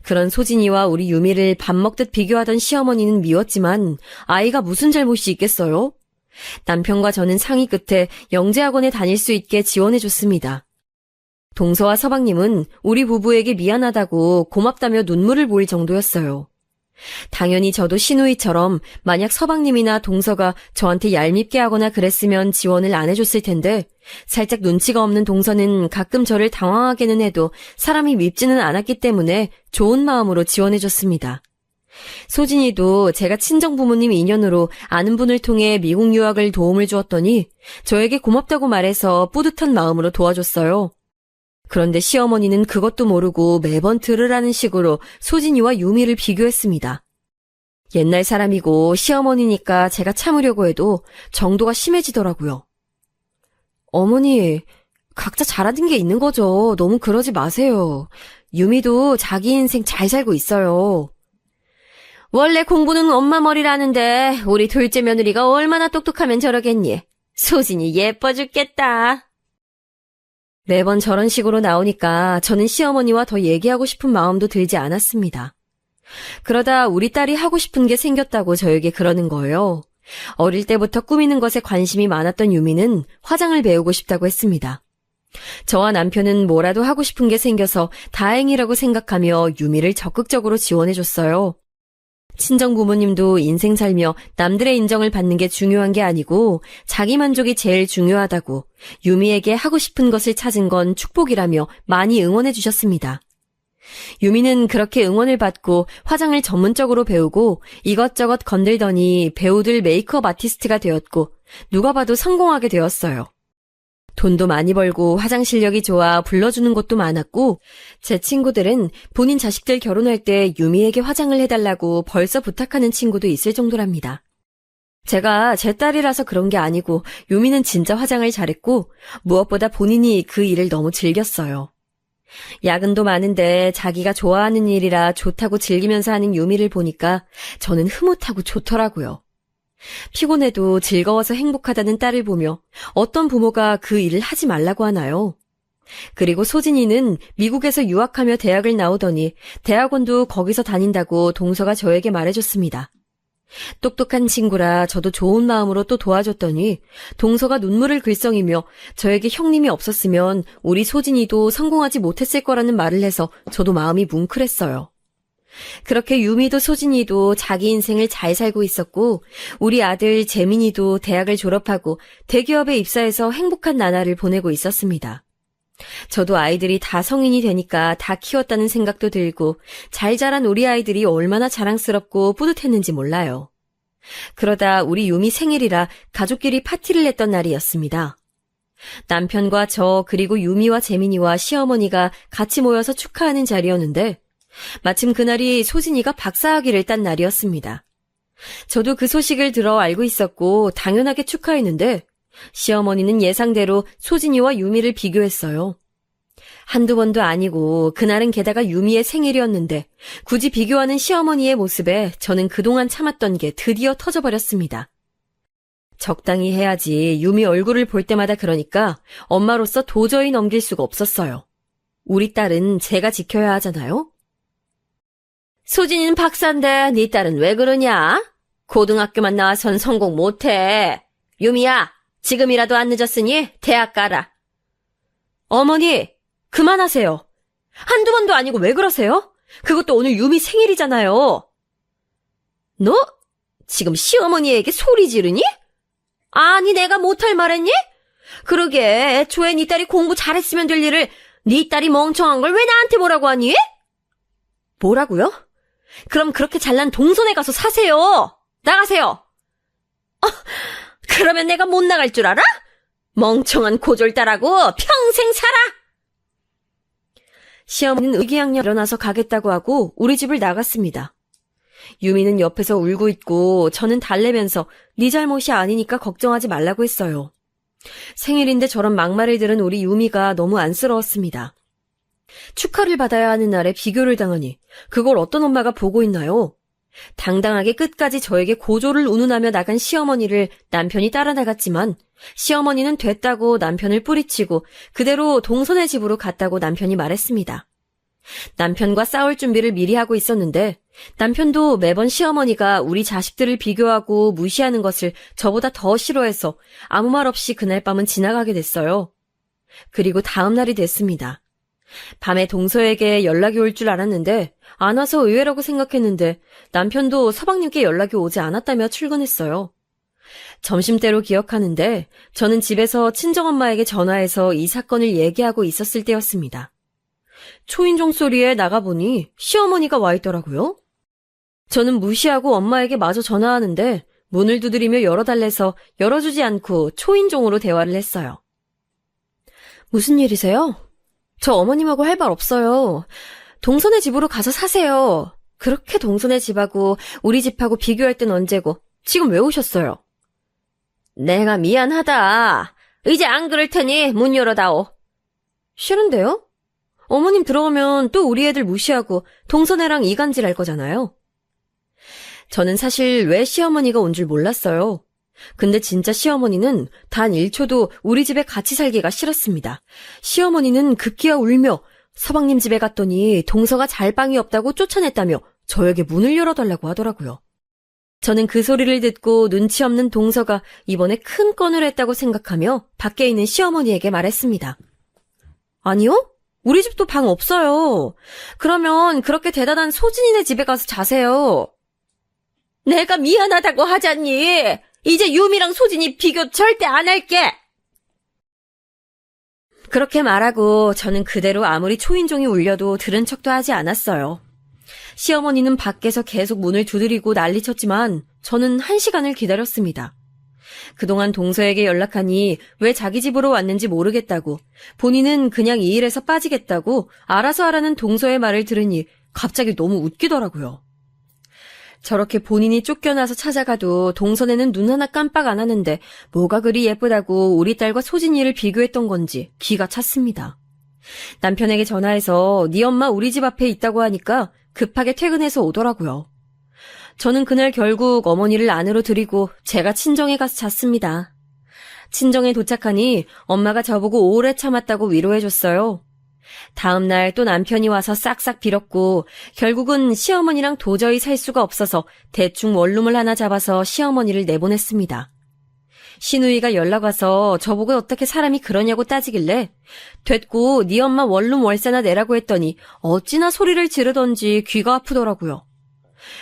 그런 소진이와 우리 유미를 밥 먹듯 비교하던 시어머니는 미웠지만 아이가 무슨 잘못이 있겠어요? 남편과 저는 상의 끝에 영재학원에 다닐 수 있게 지원해줬습니다. 동서와 서방님은 우리 부부에게 미안하다고 고맙다며 눈물을 보일 정도였어요. 당연히 저도 시누이처럼 만약 서방님이나 동서가 저한테 얄밉게 하거나 그랬으면 지원을 안 해줬을 텐데 살짝 눈치가 없는 동서는 가끔 저를 당황하게는 해도 사람이 밉지는 않았기 때문에 좋은 마음으로 지원해줬습니다. 소진이도 제가 친정부모님 인연으로 아는 분을 통해 미국 유학을 도움을 주었더니 저에게 고맙다고 말해서 뿌듯한 마음으로 도와줬어요. 그런데 시어머니는 그것도 모르고 매번 들으라는 식으로 소진이와 유미를 비교했습니다. 옛날 사람이고 시어머니니까 제가 참으려고 해도 정도가 심해지더라고요. 어머니, 각자 잘하는 게 있는 거죠. 너무 그러지 마세요. 유미도 자기 인생 잘 살고 있어요. 원래 공부는 엄마 머리라는데 우리 둘째 며느리가 얼마나 똑똑하면 저러겠니? 소진이 예뻐 죽겠다. 매번 저런 식으로 나오니까 저는 시어머니와 더 얘기하고 싶은 마음도 들지 않았습니다. 그러다 우리 딸이 하고 싶은 게 생겼다고 저에게 그러는 거예요. 어릴 때부터 꾸미는 것에 관심이 많았던 유미는 화장을 배우고 싶다고 했습니다. 저와 남편은 뭐라도 하고 싶은 게 생겨서 다행이라고 생각하며 유미를 적극적으로 지원해줬어요. 친정 부모님도 인생 살며 남들의 인정을 받는 게 중요한 게 아니고 자기 만족이 제일 중요하다고 유미에게 하고 싶은 것을 찾은 건 축복이라며 많이 응원해 주셨습니다. 유미는 그렇게 응원을 받고 화장을 전문적으로 배우고 이것저것 건들더니 배우들 메이크업 아티스트가 되었고 누가 봐도 성공하게 되었어요. 돈도 많이 벌고 화장 실력이 좋아 불러주는 곳도 많았고 제 친구들은 본인 자식들 결혼할 때 유미에게 화장을 해달라고 벌써 부탁하는 친구도 있을 정도랍니다. 제가 제 딸이라서 그런 게 아니고 유미는 진짜 화장을 잘했고 무엇보다 본인이 그 일을 너무 즐겼어요. 야근도 많은데 자기가 좋아하는 일이라 좋다고 즐기면서 하는 유미를 보니까 저는 흐뭇하고 좋더라고요. 피곤해도 즐거워서 행복하다는 딸을 보며 어떤 부모가 그 일을 하지 말라고 하나요? 그리고 소진이는 미국에서 유학하며 대학을 나오더니 대학원도 거기서 다닌다고 동서가 저에게 말해줬습니다. 똑똑한 친구라 저도 좋은 마음으로 또 도와줬더니 동서가 눈물을 글썽이며 저에게 형님이 없었으면 우리 소진이도 성공하지 못했을 거라는 말을 해서 저도 마음이 뭉클했어요. 그렇게 유미도 소진이도 자기 인생을 잘 살고 있었고 우리 아들 재민이도 대학을 졸업하고 대기업에 입사해서 행복한 나날을 보내고 있었습니다. 저도 아이들이 다 성인이 되니까 다 키웠다는 생각도 들고 잘 자란 우리 아이들이 얼마나 자랑스럽고 뿌듯했는지 몰라요. 그러다 우리 유미 생일이라 가족끼리 파티를 했던 날이었습니다. 남편과 저 그리고 유미와 재민이와 시어머니가 같이 모여서 축하하는 자리였는데 마침 그날이 소진이가 박사학위를 딴 날이었습니다. 저도 그 소식을 들어 알고 있었고 당연하게 축하했는데 시어머니는 예상대로 소진이와 유미를 비교했어요. 한두 번도 아니고 그날은 게다가 유미의 생일이었는데 굳이 비교하는 시어머니의 모습에 저는 그동안 참았던 게 드디어 터져버렸습니다. 적당히 해야지 유미 얼굴을 볼 때마다 그러니까 엄마로서 도저히 넘길 수가 없었어요. 우리 딸은 제가 지켜야 하잖아요. 소진이는 박사인데 네 딸은 왜 그러냐? 고등학교만 나와선 성공 못해. 유미야, 지금이라도 안 늦었으니 대학 가라. 어머니, 그만하세요. 한두 번도 아니고 왜 그러세요? 그것도 오늘 유미 생일이잖아요. 너 지금 시어머니에게 소리 지르니? 아니, 내가 못할 말했니? 그러게, 애초에 네 딸이 공부 잘했으면 될 일을 네 딸이 멍청한 걸 왜 나한테 뭐라고 하니? 뭐라고요? 그럼 그렇게 잘난 동선에 가서 사세요. 나가세요. 그러면 내가 못 나갈 줄 알아? 멍청한 고졸딸하고 평생 살아. 시어머니는 의기양양 일어나서 가겠다고 하고 우리 집을 나갔습니다. 유미는 옆에서 울고 있고 저는 달래면서 네 잘못이 아니니까 걱정하지 말라고 했어요. 생일인데 저런 막말을 들은 우리 유미가 너무 안쓰러웠습니다. 축하를 받아야 하는 날에 비교를 당하니 그걸 어떤 엄마가 보고 있나요? 당당하게 끝까지 저에게 고조를 운운하며 나간 시어머니를 남편이 따라 나갔지만 시어머니는 됐다고 남편을 뿌리치고 그대로 동선의 집으로 갔다고 남편이 말했습니다. 남편과 싸울 준비를 미리 하고 있었는데 남편도 매번 시어머니가 우리 자식들을 비교하고 무시하는 것을 저보다 더 싫어해서 아무 말 없이 그날 밤은 지나가게 됐어요. 그리고 다음 날이 됐습니다. 밤에 동서에게 연락이 올 줄 알았는데 안 와서 의외라고 생각했는데 남편도 서방님께 연락이 오지 않았다며 출근했어요. 점심때로 기억하는데 저는 집에서 친정엄마에게 전화해서 이 사건을 얘기하고 있었을 때였습니다. 초인종 소리에 나가보니 시어머니가 와 있더라고요. 저는 무시하고 엄마에게 마저 전화하는데 문을 두드리며 열어달래서 열어주지 않고 초인종으로 대화를 했어요. 무슨 일이세요? 저 어머님하고 할 말 없어요. 동선의 집으로 가서 사세요. 그렇게 동선의 집하고 우리 집하고 비교할 땐 언제고 지금 왜 오셨어요? 내가 미안하다. 이제 안 그럴 테니 문 열어다오. 싫은데요? 어머님 들어가면 또 우리 애들 무시하고 동선애랑 이간질할 거잖아요. 저는 사실 왜 시어머니가 온 줄 몰랐어요. 근데 진짜 시어머니는 단 1초도 우리 집에 같이 살기가 싫었습니다. 시어머니는 급기야 울며 서방님 집에 갔더니 동서가 잘 방이 없다고 쫓아냈다며 저에게 문을 열어달라고 하더라고요. 저는 그 소리를 듣고 눈치 없는 동서가 이번에 큰 건을 했다고 생각하며 밖에 있는 시어머니에게 말했습니다. 아니요? 우리 집도 방 없어요. 그러면 그렇게 대단한 소진이네 집에 가서 자세요. 내가 미안하다고 하잖니. 이제 유미랑 소진이 비교 절대 안 할게. 그렇게 말하고 저는 그대로 아무리 초인종이 울려도 들은 척도 하지 않았어요. 시어머니는 밖에서 계속 문을 두드리고 난리쳤지만 저는 1시간을 기다렸습니다. 그동안 동서에게 연락하니 왜 자기 집으로 왔는지 모르겠다고, 본인은 그냥 이 일에서 빠지겠다고 알아서 하라는 동서의 말을 들으니 갑자기 너무 웃기더라고요. 저렇게 본인이 쫓겨나서 찾아가도 동선에는 눈 하나 깜빡 안 하는데 뭐가 그리 예쁘다고 우리 딸과 소진이를 비교했던 건지 기가 찼습니다. 남편에게 전화해서 네 엄마 우리 집 앞에 있다고 하니까 급하게 퇴근해서 오더라고요. 저는 그날 결국 어머니를 안으로 들이고 제가 친정에 가서 잤습니다. 친정에 도착하니 엄마가 저보고 오래 참았다고 위로해줬어요. 다음 날 또 남편이 와서 싹싹 빌었고 결국은 시어머니랑 도저히 살 수가 없어서 대충 원룸을 하나 잡아서 시어머니를 내보냈습니다. 시누이가 연락 와서 저보고 어떻게 사람이 그러냐고 따지길래 됐고 네 엄마 원룸 월세나 내라고 했더니 어찌나 소리를 지르던지 귀가 아프더라고요.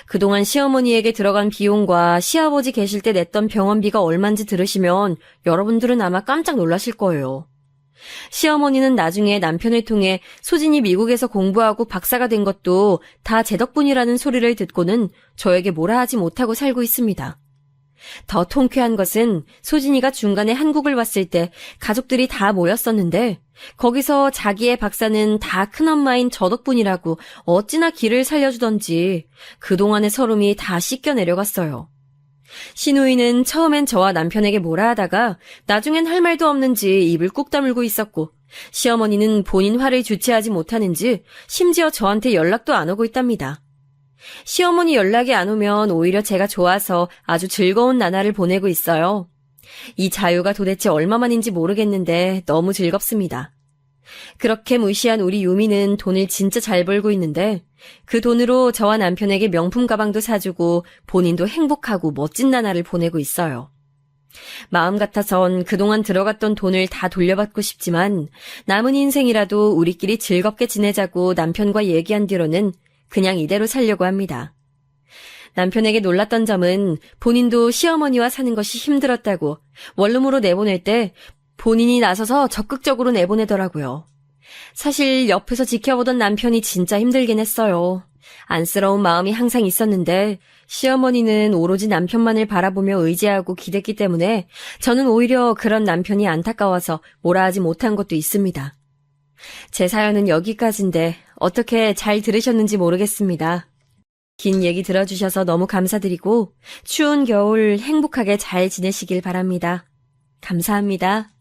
그동안 시어머니에게 들어간 비용과 시아버지 계실 때 냈던 병원비가 얼만지 들으시면 여러분들은 아마 깜짝 놀라실 거예요. 시어머니는 나중에 남편을 통해 소진이 미국에서 공부하고 박사가 된 것도 다 제 덕분이라는 소리를 듣고는 저에게 뭐라 하지 못하고 살고 있습니다. 더 통쾌한 것은 소진이가 중간에 한국을 왔을 때 가족들이 다 모였었는데 거기서 자기의 박사는 다 큰엄마인 저 덕분이라고 어찌나 길을 살려주던지 그동안의 서름이 다 씻겨 내려갔어요. 시누이는 처음엔 저와 남편에게 뭐라 하다가 나중엔 할 말도 없는지 입을 꾹 다물고 있었고 시어머니는 본인 화를 주체하지 못하는지 심지어 저한테 연락도 안 오고 있답니다. 시어머니 연락이 안 오면 오히려 제가 좋아서 아주 즐거운 나날을 보내고 있어요. 이 자유가 도대체 얼마만인지 모르겠는데 너무 즐겁습니다. 그렇게 무시한 우리 유미는 돈을 진짜 잘 벌고 있는데 그 돈으로 저와 남편에게 명품 가방도 사주고 본인도 행복하고 멋진 나날을 보내고 있어요. 마음 같아선 그동안 들어갔던 돈을 다 돌려받고 싶지만 남은 인생이라도 우리끼리 즐겁게 지내자고 남편과 얘기한 뒤로는 그냥 이대로 살려고 합니다. 남편에게 놀랐던 점은 본인도 시어머니와 사는 것이 힘들었다고 원룸으로 내보낼 때 본인이 나서서 적극적으로 내보내더라고요. 사실 옆에서 지켜보던 남편이 진짜 힘들긴 했어요. 안쓰러운 마음이 항상 있었는데 시어머니는 오로지 남편만을 바라보며 의지하고 기댔기 때문에 저는 오히려 그런 남편이 안타까워서 뭐라 하지 못한 것도 있습니다. 제 사연은 여기까지인데 어떻게 잘 들으셨는지 모르겠습니다. 긴 얘기 들어주셔서 너무 감사드리고 추운 겨울 행복하게 잘 지내시길 바랍니다. 감사합니다.